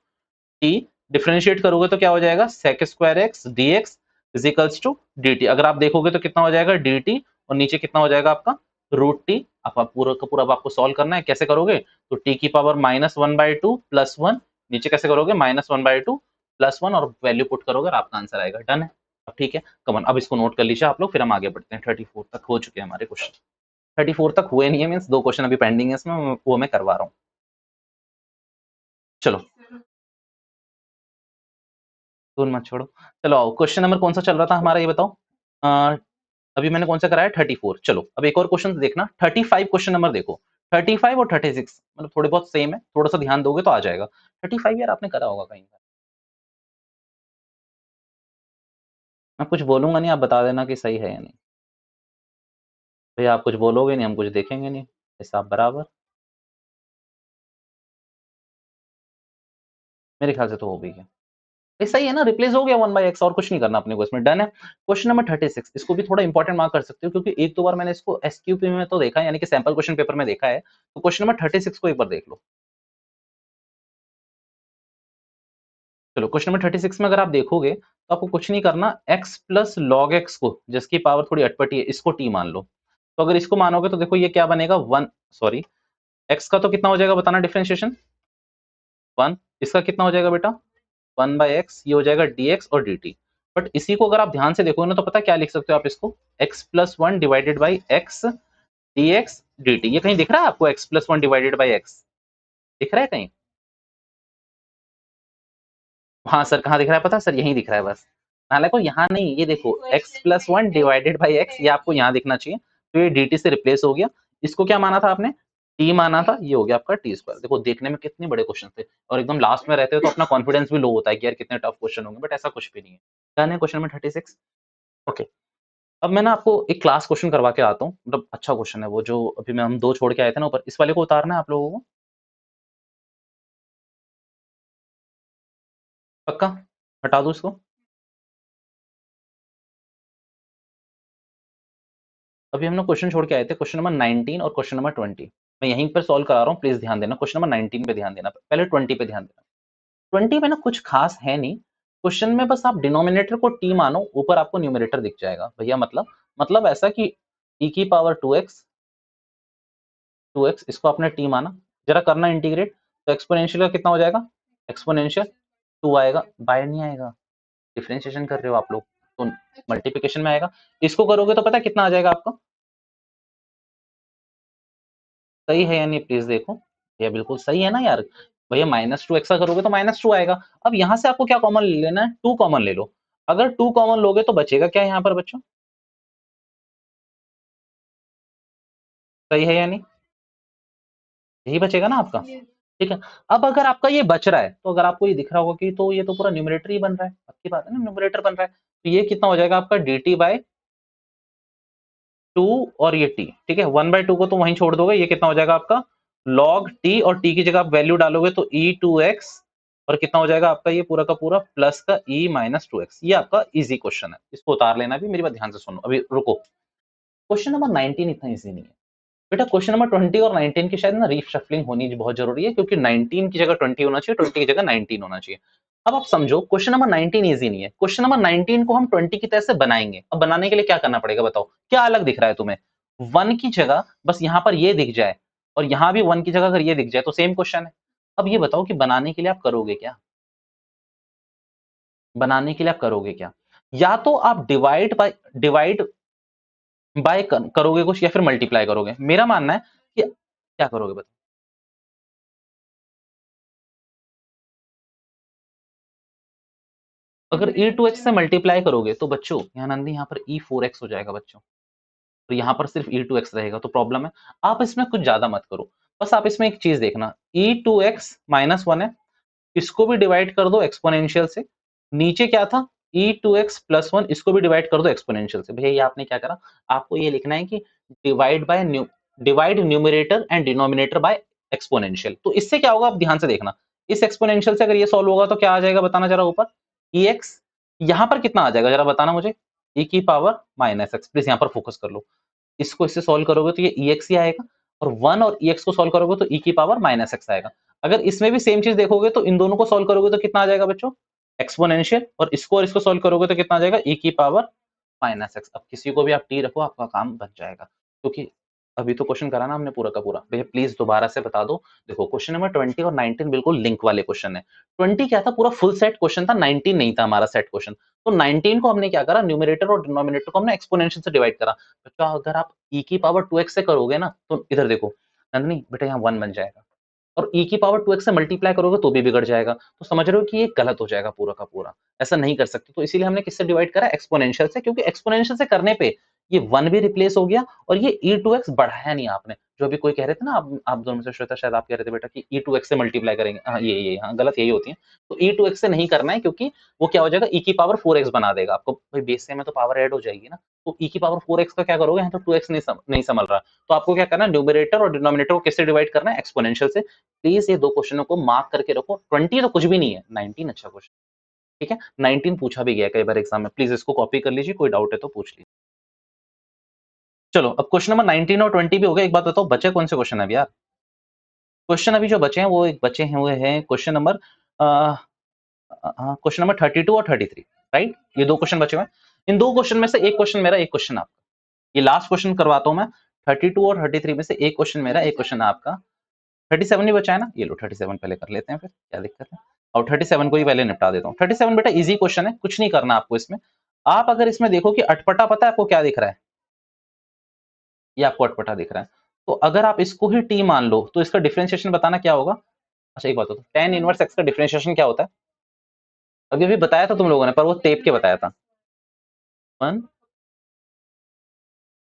Speaker 1: t, डिफरेंशिएट करोगे तो क्या हो जाएगा, sec square x d x is equals to d t. अगर आप देखोगे तो कितना हो जाएगा, डी टी, और नीचे कितना हो जाएगा आपका, रूट टी। आप पूरा का पूरा अब आपको सॉल्व करना है, कैसे करोगे, तो टी की पावर -1/2 प्लस 1, नीचे कैसे करोगे, -1/2 प्लस 1, और वैल्यू पुट करोगे और आपका आंसर आएगा, डन है। अब ठीक है, कमन अब इसको नोट कर लीजिए आप लोग, फिर हम आगे बढ़ते हैं। 34 तक हो चुके हैं हमारे क्वेश्चन, 34 तक हुए नहीं है, मीन्स 2 क्वेश्चन अभी पेंडिंग है इसमें, वो मैं करवा रहा हूँ। चलो दूर मत छोड़ो। चलो आओ, क्वेश्चन नंबर कौन सा चल रहा था हमारा, ये बताओ। अभी मैंने कौन सा कराया, 34। चलो अब एक और क्वेश्चन देखना, 35 क्वेश्चन नंबर देखो। 35 और 36 मतलब थोड़े बहुत सेम है, थोड़ा सा ध्यान दोगे तो आ जाएगा। 35 यार आपने करा होगा कहीं पर, मैं कुछ बोलूंगा नहीं, आप बता देना कि सही है या नहीं। भैया आप कुछ बोलोगे नहीं, हम कुछ देखेंगे नहीं, हिसाब बराबर। मेरे ख्याल से तो हो भी गया, ये सही है ना, रिप्लेस हो गया 1/x, और कुछ नहीं करना अपने को इसमें, डन है। क्वेश्चन नंबर 36, इसको भी थोड़ा इंपॉर्टेंट मार्क कर सकते हो, क्योंकि एक दो बार मैंने इसको एसक्यूपी में तो देखा है, यानी कि सैंपल क्वेश्चन पेपर में देखा है। तो क्वेश्चन नंबर 36 को एक बार देख लो। चलो क्वेश्चन नंबर 36 में अगर आप देखोगे तो आपको कुछ नहीं करना, x प्लस लॉग एक्स को, जिसकी पावर थोड़ी अटपटी है, इसको t मान लो। तो अगर इसको मानोगे तो देखो ये क्या बनेगा, 1, सॉरी, x का तो कितना हो जाएगा बताना, डिफरेंशिएशन 1, इसका कितना हो जाएगा बेटा 1/x, ये हो जाएगा dx और dt। बट इसी को अगर आप ध्यान से देखोगे ना तो पता क्या लिख सकते हो आप इसको, x plus 1 divided by x dx dt। ये कहीं दिख रहा है आपको, x plus 1 divided by x दिख रहा है कहीं, हाँ सर कहाँ दिख रहा है पता है सर, यहीं दिख रहा है बस। हालांकि यहाँ नहीं, ये देखो x plus 1 divided by x, ये आपको यहाँ दिखना चाहिए, तो ये dt से रिप्लेस हो गया। इसको क्या माना था आपने, t माना था, ये हो गया आपका टी स्क्वायर। देखो देखने में कितने बड़े क्वेश्चन थे, और एकदम लास्ट में रहते हैं तो अपना कॉन्फिडेंस भी लो होता है कि यार कितने टफ क्वेश्चन होंगे, बट ऐसा कुछ भी नहीं है। डन है क्वेश्चन नंबर 36। ओके, अब मैं ना आपको एक क्लास क्वेश्चन करवा के आता हूँ, मतलब अच्छा क्वेश्चन है वो, जो अभी मैं हम 2 छोड़ के आए थे ना ऊपर, इस वाले को उतारना है आप लोगों को, पक्का, हटा दो इसको। अभी हम लोग क्वेश्चन छोड़ के आए थे, क्वेश्चन नंबर 19 और क्वेश्चन नंबर 20। मैं यहीं पर सॉल्व करा रहा हूँ, प्लीज ध्यान देना, क्वेश्चन नंबर 19 पे ध्यान देना, पहले 20 पे ध्यान देना। 20 में ना कुछ खास है नहीं, क्वेश्चन में बस आप डिनोमिनेटर को टी मानो, ऊपर आपको न्यूमरेटर दिख जाएगा भैया। मतलब ऐसा कि e की पावर 2x इसको आपने टी माना, जरा करना इंटीग्रेट, तो एक्सपोनेंशियल का कितना हो जाएगा, एक्सपोनेंशियल 2 आएगा, बाय नहीं आएगा, डिफरेंशिएशन कर रहे हो आप लोग तो मल्टीप्लिकेशन में आएगा। इसको करोगे तो पता है कितना आ जाएगा आपका, सही है या नहीं प्लीज देखो, ये बिल्कुल सही है ना यार। भैया -2x का करोगे तो -2 आएगा। अब यहाँ से आपको क्या कॉमन ले लेना है, 2 कॉमन ले लो। अगर 2 कॉमन लोगे तो बचेगा क्या यहाँ पर बच्चों? सही है या नहीं? यही बचेगा ना आपका, ठीक है। अब अगर आपका ये बच रहा है, तो अगर आपको ये दिख रहा होगा कि तो ये तो पूरा न्यूमरेटर ही बन रहा है, पक्की बात है ना, न्यूमरेटर बन रहा है। तो ये कितना हो जाएगा आपका dt/2 और ये t, ठीक है। 1/2 को तो वहीं छोड़ दोगे, ये कितना हो जाएगा आपका log t, और t की जगह आप वैल्यू डालोगे तो e2x, और कितना हो जाएगा आपका ये पूरा का पूरा प्लस का e-2x। ये आपका इजी क्वेश्चन है, इसको उतार लेना भी, मेरी बात ध्यान से सुनो, अभी रुको। क्वेश्चन नंबर 19 इतना इजी नहीं है बेटा। क्वेश्चन नंबर 20 और 19 की शायद ना रीशफलिंग होनी बहुत जरूरी है, क्योंकि 19 की जगह 20 होना चाहिए, 20 की जगह 19 होना चाहिए। अब आप समझो, क्वेश्चन नंबर 19 इजी नहीं है, क्वेश्चन नंबर 19 को हम 20 की तरह से बनाएंगे। अब बनाने के लिए क्या करना पड़ेगा बताओ, क्या अलग दिख रहा है तुम्हें? 1 की जगह बस यहाँ पर ये दिख जाए, और यहाँ भी 1 की जगह अगर ये दिख जाए तो सेम क्वेश्चन है। अब ये बताओ कि बनाने के लिए आप करोगे क्या? बनाने के लिए आप करोगे क्या? या तो आप डिवाइड बाय करोगे कुछ, या फिर मल्टीप्लाई करोगे। मेरा मानना है कि क्या करोगे बताओ? अगर e2x से मल्टीप्लाई करोगे तो बच्चों यहाँ नंदी, यहाँ पर e4x हो जाएगा बच्चों, तो यहाँ पर सिर्फ e2x रहेगा, तो प्रॉब्लम है। आप इसमें कुछ ज्यादा मत करो, बस आप इसमें एक चीज देखना, e2x -1 है, इसको भी डिवाइड कर दो एक्सपोनेंशियल से। नीचे क्या था, e2x+1, इसको भी डिवाइड कर दो एक्सपोनेंशियल से। भैया ये आपने क्या करा, आपको ये लिखना है कि divide numerator and denominator by exponential. तो इससे क्या होगा, आप ध्यान से देखना, इस एक्सपोनेंशियल से अगर ये सॉल्व होगा तो क्या आ जाएगा बताना जरा ऊपर, ex। यहाँ पर कितना आ जाएगा जरा बताना मुझे, e⁻⁻x। प्लीज यहाँ पर फोकस कर लो, इसको इससे सॉल्व करोगे तो ये ex ही आएगा, और 1 और ex को सॉल्व करोगे तो e⁻⁻x आएगा। अगर इसमें भी सेम चीज देखोगे तो इन दोनों को सॉल्व करोगे तो कितना आ जाएगा बच्चों, एक्सपोनेंशियल, और इसको सॉल्व करोगे तो कितना आ जाएगा, e⁻⁻x। अब किसी को भी आप t रखो, आपका काम बन जाएगा, क्योंकि अभी तो क्वेश्चन करा ना हमने पूरा का पूरा। भैया प्लीज दोबारा से बता दो। देखो क्वेश्चन नंबर 20 और 19 बिल्कुल लिंक वाले क्वेश्चन है। 20 क्या था, पूरा फुल सेट क्वेश्चन था, 19 नहीं था हमारा सेट क्वेश्चन। तो 19 को हमने क्या करा, न्यूमरेटर और डिनोमिनेटर को हमने एक्सपोनेंशियल से डिवाइड करा। बेटा अगर आप e⁻2x से करोगे ना, तो इधर देखो नंदनी बेटा, यहाँ 1 बन जाएगा, और e⁻2x से मल्टीप्लाई करोगे तो भी बिगड़ जाएगा। तो समझ रहे हो कि ये गलत हो जाएगा पूरा का पूरा, ऐसा नहीं कर सकते। तो इसीलिए हमने किससे डिवाइड करा, एक्सपोनेंशियल से, क्योंकि एक्सपोनेंशियल से करने पे ये 1 भी रिप्लेस हो गया, और ये e2x बढ़ाया नहीं आपने। जो अभी कोई कह रहे थे ना, आप दोनों में से श्वेता शायद आप कह रहे थे बेटा कि e2x से मल्टीप्लाई करेंगे, हाँ ये हाँ गलत यही होती है। तो e2x से नहीं करना है, क्योंकि वो क्या हो जाएगा, e⁻4x बना देगा आपको। भाई बेस से में तो पावर ऐड हो जाएगी ना, तो e⁻4x का क्या करोगे, यहाँ तो 2x नहीं समझ रहा, तो आपको क्या करना है, न्यूमरेटर और डिनोमिनेटर को किससे डिवाइड करना है, एक्सपोनेंशियल से। प्लीज ये दो क्वेश्चनों को मार्क करके रखो, 20 तो कुछ भी नहीं है, 19 अच्छा क्वेश्चन, ठीक है। 19 पूछा भी गया कई बार एग्जाम में, प्लीज इसको कॉपी कर लीजिए, कोई डाउट है तो पूछ लीजिए। चलो अब क्वेश्चन नंबर 19 और 20 भी हो गए। एक बात बताओ, बचे कौन से क्वेश्चन है अभी यार? क्वेश्चन अभी जो बचे हैं वो एक बचे हैं, वो है क्वेश्चन नंबर 32 और 33, राइट। ये दो क्वेश्चन बचे हुए हैं। इन दो क्वेश्चन में से एक क्वेश्चन मेरा, एक क्वेश्चन आपका, ये लास्ट क्वेश्चन करवाता हूं मैं। 32 और 33 में से एक क्वेश्चन मेरा, एक क्वेश्चन आपका। 37 भी बचा है ना, ये लो 37 पहले कर लेते हैं, फिर क्या दिक्कत है। और 37 को ही पहले निपटा देता हूँ। 37 बेटा इजी क्वेश्चन है, कुछ नहीं करना आपको इसमें। आप अगर इसमें देखो कि अटपटा, पता है आपको क्या दिख रहा है, ये आपको अटपटा दिख रहा है, तो अगर आप इसको ही टी मान लो तो इसका डिफरेंशिएशन बताना क्या होगा। अच्छा एक बात हो, tan इनवर्स x का डिफरेंशिएशन क्या होता है? अभी अभी बताया था तुम लोगों ने, पर वो टेप के बताया था। वन,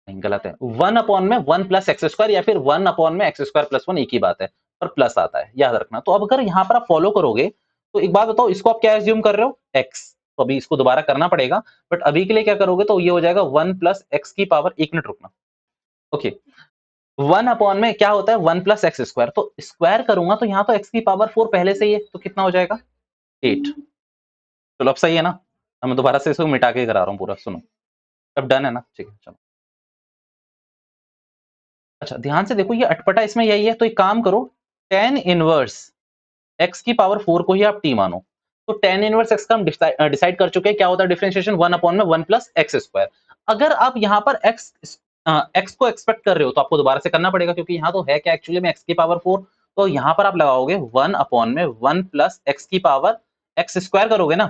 Speaker 1: नहीं गलत है, 1 में 1 + x² या फिर 1/x²+1 एक ही बात है, पर प्लस आता है, याद रखना। तो अब अगर यहाँ पर आप फॉलो करोगे, तो एक बात बताओ, इसको आप क्या एज्यूम कर रहे हो, x। तो अभी इसको दोबारा करना पड़ेगा, बट अभी के लिए क्या करोगे, तो ये हो जाएगा 1 + x⁻, 1 मिनट रुकना, ओके। 1 में क्या होता है, 1 + x², तो स्क्वायर करूंगा तो यहाँ तो x⁻4 पहले से ही है, तो कितना हो जाएगा, 8। चलो अब सही है ना, अब मैं दोबारा से इसको मिटा के करा रहा हूँ पूरा, सुनो। अब डन है ना, ठीक है चलो। अच्छा ध्यान से देखो, ये अटपटा इसमें यही है, तो एक काम करो, tan इनवर्स x⁻4 को ही आप t मानो। तो tan इनवर्स x का हम डिसाइड कर चुके हैं, क्या होता है डिफरेंशिएशन, 1/1 + x²। अगर आप यहाँ पर x को एक्सपेक्ट कर रहे हो तो आपको दोबारा से करना पड़ेगा, क्योंकि यहाँ तो है क्या एक्चुअली में x⁻4। तो यहाँ पर आप लगाओगे 1/1 + x⁻x² करोगे ना,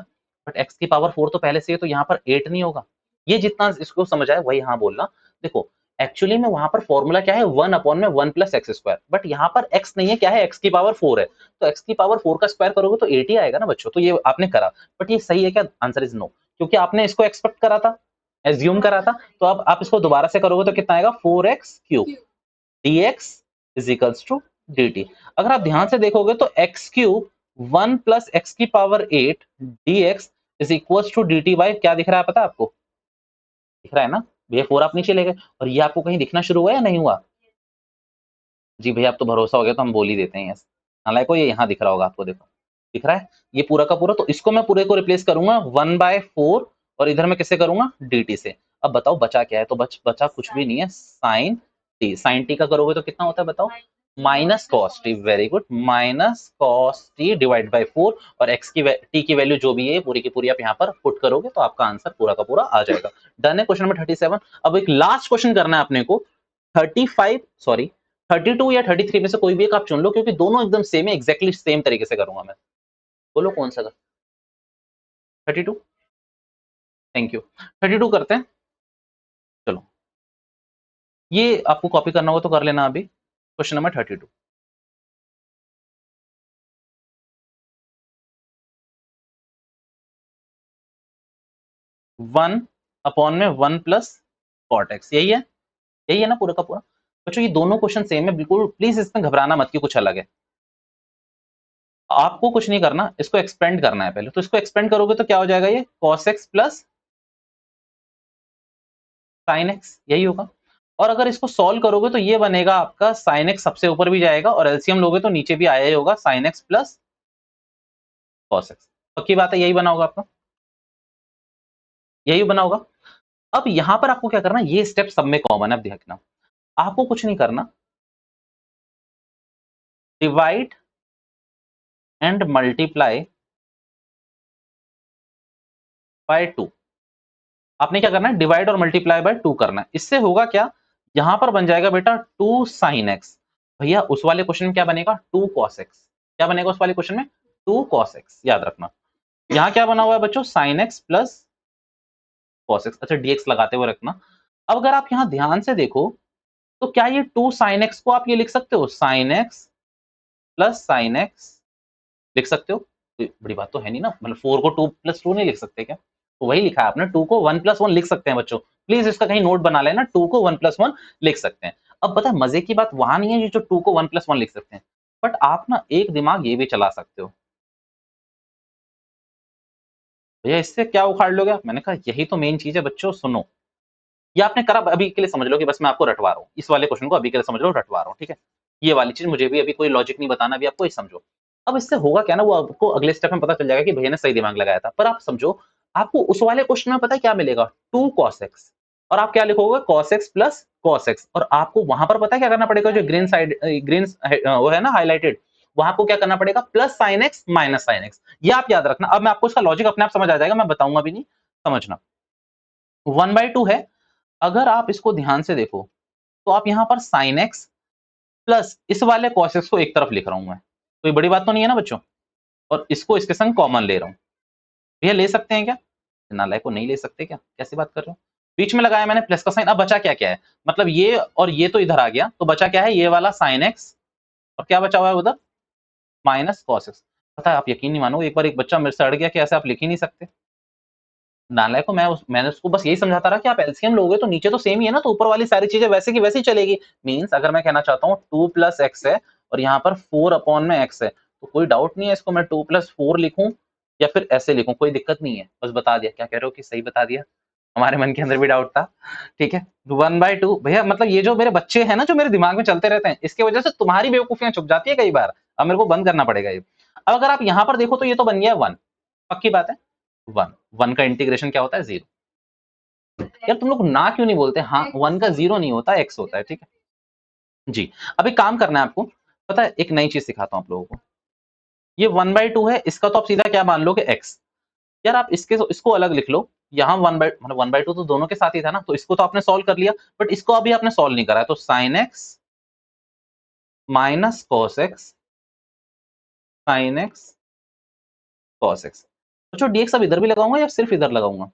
Speaker 1: बट x⁻4 तो पहले से है, तो यहाँ पर 8 नहीं होगा। ये जितना इसको समझ आए वही हाँ बोलना। देखो एक्चुअली में वहां पर फॉर्मूला क्या है, 1/1 + x², बट यहाँ पर x नहीं है, क्या है, x की पावर 4 है, तो x की पावर 4 का स्क्वायर करोगे तो 80 आएगा ना बच्चों। तो ये आपने करा, बट ये सही है क्या, आंसर इज नो, क्योंकि आपने इसको एक्सपेक्ट करा था, एज्यूम करा था। तो अब आप इसको दोबारा से करोगे तो कितना आएगा, 4x³ dx is equals to dt। अगर आप ध्यान से देखोगे तो x³ 1 + x की power 8 dx is equals to dt by क्या दिख रहा है पता है आपको, दिख रहा है ना भैया, 4 आप नीचे ले गए, और ये आपको कहीं दिखना शुरू हुआ या नहीं हुआ? जी भैया, अब तो भरोसा हो गया तो हम बोल ही देते हैं यस। हालांकि ये यहाँ दिख रहा होगा आपको, देखो दिख रहा है ये पूरा का पूरा। तो इसको मैं पूरे को रिप्लेस करूंगा 1/4, और इधर मैं किससे करूंगा, dt से। अब बताओ बचा क्या है, तो बचा कुछ भी नहीं है, साइन टी। साइन टी का करोगे तो कितना होता है बताओ, minus cos T, very good, minus cos T divide by 4, और एक्स की टी की वैल्यू जो भी है पूरी की पूरी आप यहाँ पर पुट करोगे तो आपका आंसर पूरा का पूरा आ जाएगा। डन है क्वेश्चन नंबर 37। अब एक लास्ट क्वेश्चन करना है अपने को, 35 सॉरी 32 या 33 में से कोई भी एक आप चुन लो, क्योंकि दोनों एकदम सेम है, एग्जैक्टली सेम तरीके से करूंगा मैं। बोलो कौन सा? 32, थैंक यू, 32 करते हैं। चलो ये आपको कॉपी करना होगा तो कर लेना अभी, क्वेश्चन नंबर 32। 1/1 + cot x, यही है ना पूरा का पूरा। बच्चों ये दोनों क्वेश्चन सेम है बिल्कुल, प्लीज इसमें घबराना मत कि कुछ अलग है। आपको कुछ नहीं करना, इसको एक्सपेंड करना है पहले। तो इसको एक्सपेंड करोगे तो क्या हो जाएगा, ये cos x + sin x, यही होगा। और अगर इसको सॉल्व करोगे तो ये बनेगा आपका sin x सबसे ऊपर भी जाएगा, और एलसीएम लोगे तो नीचे भी आया ही होगा, sin x + cos x। पक्की बात है, यही बना होगा आपका, यही बना होगा। अब यहां पर आपको क्या करना, ये स्टेप सब में कॉमन है, अब देखना आपको कुछ नहीं करना, डिवाइड एंड मल्टीप्लाई बाय 2। आपने क्या करना है, डिवाइड और मल्टीप्लाई बाय 2 करना है। इससे होगा क्या, यहां पर बन जाएगा बेटा 2 sin x। भैया उस वाले क्वेश्चन में क्या बनेगा, 2 cos x। क्या बनेगा उस वाले क्वेश्चन में, 2 cos x, याद रखना। यहाँ क्या बना हुआ है बच्चों, sin x + cos x। अच्छा dx लगाते हुए रखना। अब अगर आप यहाँ ध्यान से देखो तो क्या ये 2 sin x को आप ये लिख सकते हो, sin x + sin x लिख सकते हो? कोई बड़ी बात तो है नहीं ना, मतलब 4 को 2 + 2 नहीं लिख सकते क्या? तो वही लिखा है आपने, 2 को 1 + 1 लिख सकते हैं बच्चों। प्लीज इसका कहीं नोट बना लेना, 2 को 1 + 1 लिख सकते हैं। अब पता है मजे की बात वहां नहीं है ये जो 2 को 1 + 1 लिख सकते हैं, बट आप ना एक दिमाग ये भी चला सकते हो। भैया इससे क्या उखाड़ लोगे आप? मैंने कहा यही तो मेन चीज है बच्चों, सुनो। ये आपने करा, अभी के लिए समझ लो कि बस मैं आपको रटवा रहा हूँ, इस वाले क्वेश्चन को अभी के लिए समझ लो, रटवा रहा हूँ, ठीक है। ये वाली चीज मुझे भी अभी कोई लॉजिक नहीं बताना, अभी आपको ये समझो। अब इससे होगा क्या ना, वो आपको अगले स्टेप में पता चल जाएगा कि भैया ने सही दिमाग लगाया था। पर आप समझो, आपको उस वाले क्वेश्चन में पता है क्या मिलेगा, 2 cos x, और आप क्या लिखोगे, cos x + cos x, और आपको वहां पर पता है क्या करना पड़ेगा, जो ग्रीन साइड ग्रीन वो है ना हाईलाइटेड, वहां आपको क्या करना पड़ेगा, plus sin x minus sin x। ये आप याद रखना। अब मैं आपको इसका लॉजिक अपने आप समझ आ जाएगा, मैं बताऊंगा भी नहीं, समझना। 1/2 है, अगर आप इसको ध्यान से देखो तो आप यहाँ पर sin x प्लस इस वाले cos x को एक तरफ लिख रहा हूं मैं, कोई बड़ी बात तो नहीं है ना बच्चों, और इसको इसके संग कॉमन ले रहा हूं। भैया ले सकते हैं क्या, नालायक को नहीं ले सकते क्या, कैसी बात कर रहे हो? बीच में लगाया मैंने प्लस का साइन, अब बचा क्या क्या है, मतलब ये और ये तो इधर आ गया, तो बचा क्या है, ये वाला sin x, और क्या बचा हुआ है उधर, माइनस cos x। पता है आप यकीन नहीं मानोगे, एक बार एक बच्चा मेरे से अड़ गया कि ऐसे आप लिख ही नहीं सकते। नालायक को मैंने उसको बस यही समझाता रहा कि आप एलसीएम लोगे तो नीचे तो सेम ही है ना, तो ऊपर वाली सारी चीजें वैसे की वैसी चलेगी। मींस अगर मैं कहना चाहता हूँ 2 + x है और यहाँ पर 4/x है, तो कोई डाउट नहीं है इसको मैं 2 + 4 लिखूं या फिर ऐसे लिखूं, कोई दिक्कत नहीं है। बस बता दिया, क्या कह रहे हो कि सही बता दिया, हमारे मन के अंदर भी डाउट था। ठीक है, 1/2 भैया, मतलब ये जो मेरे बच्चे हैं ना, जो मेरे दिमाग में चलते रहते हैं, इसकी वजह से तुम्हारी बेवकूफियां छुप जाती है कई बार। अब मेरे को बंद करना पड़ेगा ये। अब अगर आप यहाँ पर देखो तो ये तो बन गया 1, पक्की बात है, 1 1 का इंटीग्रेशन क्या होता है, 0। यार तुम लोग ना क्यों नहीं बोलते, हाँ 1 का 0 नहीं होता, x होता है, ठीक है जी। अब एक काम करना है आपको, पता है एक नई चीज सिखाता हूँ आप लोगों को। ये 1/2 है, इसका तो आप सीधा क्या मान लोगे, x। यार आप इसको अलग लिख लो, यहाँ 1/2 तो दोनों के साथ ही था ना, तो इसको तो आपने सॉल्व कर लिया, बट इसको अभी आपने सॉल्व नहीं करा है, तो sin x minus cos x sin x cos x। तो dx अब इधर भी लगाऊंगा या सिर्फ इधर लगाऊंगा,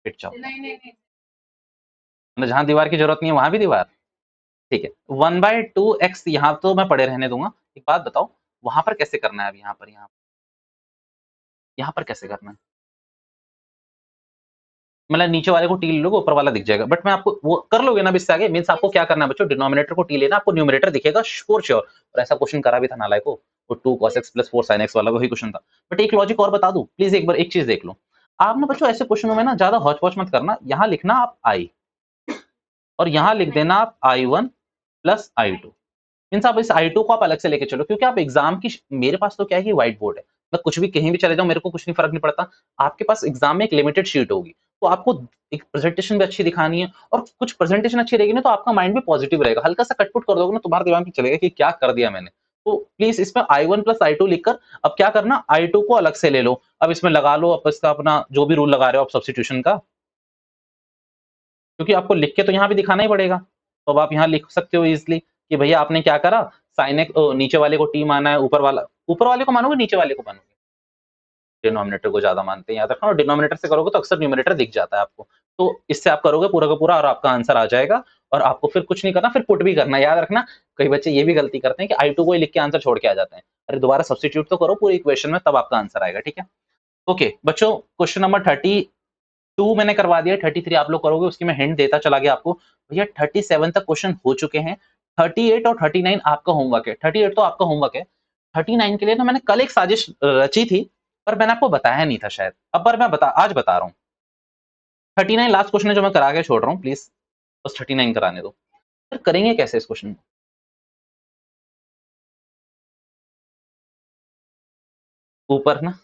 Speaker 1: फिट जाओ। मतलब जहां दीवार की जरूरत नहीं है वहां भी दीवार। ठीक है, 1/2x यहाँ तो मैं पड़े रहने दूंगा। एक बात बताओ, वहां पर कैसे करना है? अब यहाँ पर कैसे करना है? मतलब नीचे वाले को टी ले लोगे, ऊपर वाला दिख जाएगा, बट मैं आपको वो कर लोगे ना इससे आगे। मीन्स आपको क्या करना है बच्चों, डिनोमिनेटर को टी लेना, आपको न्यूमरेटर दिखेगा फॉर श्योर। और ऐसा क्वेश्चन करा भी था नालायक को, वो 2 cos x + 4 sin x वाला वही क्वेश्चन था। बट एक लॉजिक और बता दूं प्लीज, एक बार एक चीज देख लो। आप ना बच्चों ऐसे क्वेश्चनों में ना ज्यादा हौच पौच मत करना। यहाँ लिखना आप आई, और यहाँ लिख देना आप I1 + I2। मीन्स आप इस I2 को आप अलग से लेके चलो, क्योंकि आप एग्जाम की, मेरे पास तो क्या है कि व्हाइट बोर्ड है, मैं कुछ भी कहीं भी चले जाऊं, मेरे को कुछ नहीं फर्क नहीं पड़ता। आपके पास एग्जाम में एक लिमिटेड शीट होगी, तो आपको एक प्रेजेंटेशन भी अच्छी दिखानी है, और कुछ प्रेजेंटेशन अच्छी रहेगी ना तो आपका माइंड भी पॉजिटिव रहेगा। हल्का सा कटपुट कर दोगे ना, तुम्हारे दिमाग में चलेगा कि क्या कर दिया मैंने। तो प्लीज इसमें I1 + I2 लिखकर, अब क्या करना, I2 को अलग से ले लो, अब इसमें लगा लो अब इसका अपना जो भी रूल लगा रहे हो आप सब्स्टिट्यूशन का, क्योंकि आपको लिख के तो यहाँ भी दिखाना ही पड़ेगा। तो अब आप यहाँ लिख सकते हो इजिली कि भैया आपने क्या करा, साइन एक्स नीचे वाले को टी माना है, ऊपर वाले को मानोगे नीचे वाले को मानोगे? डिनोमिनेटर को ज्यादा मानते हैं, याद रखना। और डिनोमिनेटर से करोगे तो अक्सर न्यूमरेटर दिख जाता है आपको। तो इससे आप करोगे पूरा का पूरा और आपका आंसर आ जाएगा। और आपको फिर कुछ नहीं करना, फिर पुट भी करना, याद रखना। कई बच्चे ये भी गलती करते हैं कि I2 को ही लिख के आंसर छोड़ के आ जाते हैं। अरे दोबारा सब्स्टिट्यूट तो करो पूरी इक्वेशन में, तब आपका आंसर आएगा। ठीक है, ओके बच्चों, क्वेश्चन नंबर 32 मैंने करवा दिया, 33 आप लोग करोगे, उसकी मैं हिंट देता चला गया आपको। भैया 37 तक क्वेश्चन हो चुके हैं। 38 और 39 आपका होमवर्क है। 38 तो आपका होमवर्क है, 39 के लिए ना मैंने कल एक साजिश रची थी, पर मैंने आपको बताया नहीं था शायद। अब पर मैं आज बता रहा हूँ। 39 लास्ट क्वेश्चन है जो मैं करा के छोड़ रहा हूँ, प्लीज बस 39 कराने दो। फिर करेंगे कैसे इस क्वेश्चन? ऊपर ना,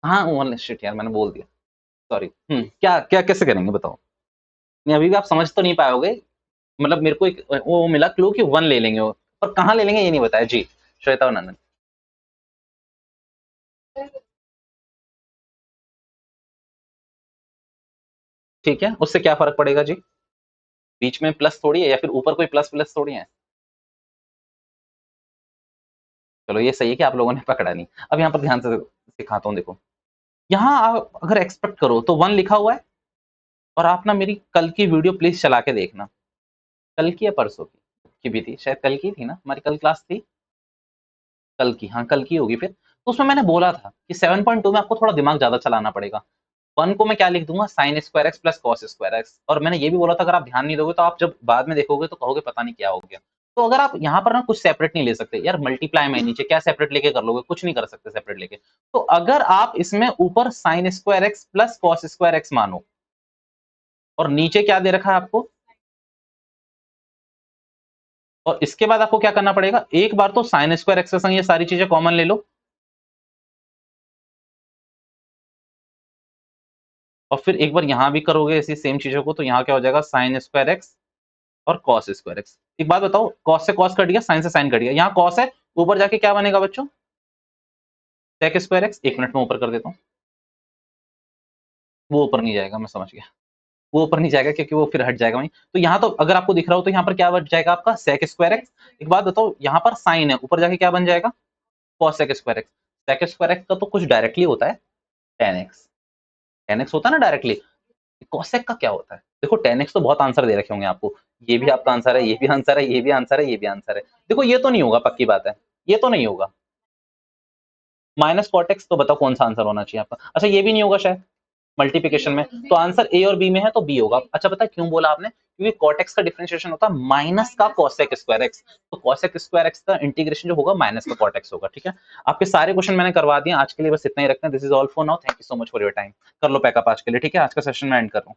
Speaker 1: हाँ वन शिट यार, मैंने बोल दिया, सॉरी। क्या क्या कैसे करेंगे बताओ? नहीं अभी भी आप समझ तो नहीं पाओगे। मतलब मेरे को एक वो मिला क्लू कि 1 ले लेंगे वो, पर कहाँ ले लेंगे ये नहीं बताया जी। श्वेता और नंदन, ठीक है, उससे क्या फर्क पड़ेगा जी? बीच में प्लस थोड़ी है, या फिर ऊपर कोई प्लस प्लस थोड़ी है। चलो ये सही है कि आप लोगों ने पकड़ा नहीं। अब यहाँ पर ध्यान से सिखाता हूँ, देखो। यहाँ आप अगर एक्सपेक्ट करो तो 1 लिखा हुआ है, और आप ना मेरी कल की वीडियो प्लीज चला के देखना। कल की या परसों की भी थी शायद, कल की थी ना हमारी कल क्लास थी। कल की, हाँ कल की होगी फिर। तो उसमें मैंने बोला था कि 7.2 में आपको थोड़ा दिमाग ज्यादा चलाना पड़ेगा। 1 को मैं क्या लिख दूंगा, sine square x plus cos square x. और मैंने ये भी बोला था अगर आप ध्यान नहीं दोगे तो आप जब बाद में देखोगे तो कहोगे पता नहीं क्या हो गया। तो अगर आप यहाँ पर ना कुछ सेपरेट नहीं ले सकते यार, मल्टीप्लाई में नीचे क्या सेपरेट लेके कर लोगे, कुछ नहीं कर सकते सेपरेट लेके। तो अगर आप इसमें ऊपर sine square x plus cos square x मानो, और नीचे क्या दे रखा है आपको, और इसके बाद आपको क्या करना पड़ेगा, एक बार तो साइन स्क्वायर एक्स के संग ये सारी चीजें कॉमन ले लो, और फिर एक बार यहां भी करोगे ऐसी सेम चीजों को, तो यहाँ क्या हो जाएगा, साइन स्क्वायर एक्स और कॉस स्क्वायर एक्स। एक बात बताओ, कॉस से कॉस कट गया, साइन से साइन कट गया, यहाँ कॉस है, ऊपर जाके क्या बनेगा बच्चों, सेक स्क्वायर एक्स। एक मिनट में ऊपर कर देता हूँ, वो ऊपर नहीं जाएगा, मैं समझ गया। वो ऊपर नहीं जाएगा क्योंकि वो फिर हट जाएगा वहीं। तो यहाँ तो अगर आपको दिख रहा हो तो यहाँ पर क्या बच जाएगा आपका, सेक स्क्वायर एक्स। एक बात बताओ, यहाँ पर साइन है, ऊपर जाके क्या बन जाएगा, cos sec square x. Sec square x का तो कुछ डायरेक्टली होता है, टेन एक्स। टेन एक्स होता है ना डायरेक्टली। कॉसेक का क्या होता है? देखो 10x तो बहुत आंसर दे रखे होंगे आपको, ये भी आपका आंसर है, ये भी आंसर है, ये भी आंसर है, ये भी आंसर है। देखो ये तो नहीं होगा, पक्की बात है, ये तो नहीं होगा। माइनस कॉटेक्स तो बताओ कौन सा आंसर होना चाहिए आपका? अच्छा ये भी नहीं होगा शायद मल्टीप्लिकेशन में, तो आंसर ए और बी में है तो बी होगा। अच्छा पता है क्यों बोला आपने, क्योंकि कॉटेक्स का डिफरेंशिएशन होता है माइनस का कॉसेक स्क्वायर एक्स, तो कॉसेक स्क्वायर एक्स का इंटीग्रेशन जो होगा माइनस का कॉटेक्स होगा। ठीक है, आपके सारे क्वेश्चन मैंने करवा दिए आज के लिए, बस इतना ही रखते हैं। This is all for now, thank you so much for your time. कर लो पैकअप आज के लिए, ठीक है, आज का सेशन मैं एंड कर रहा हूँ।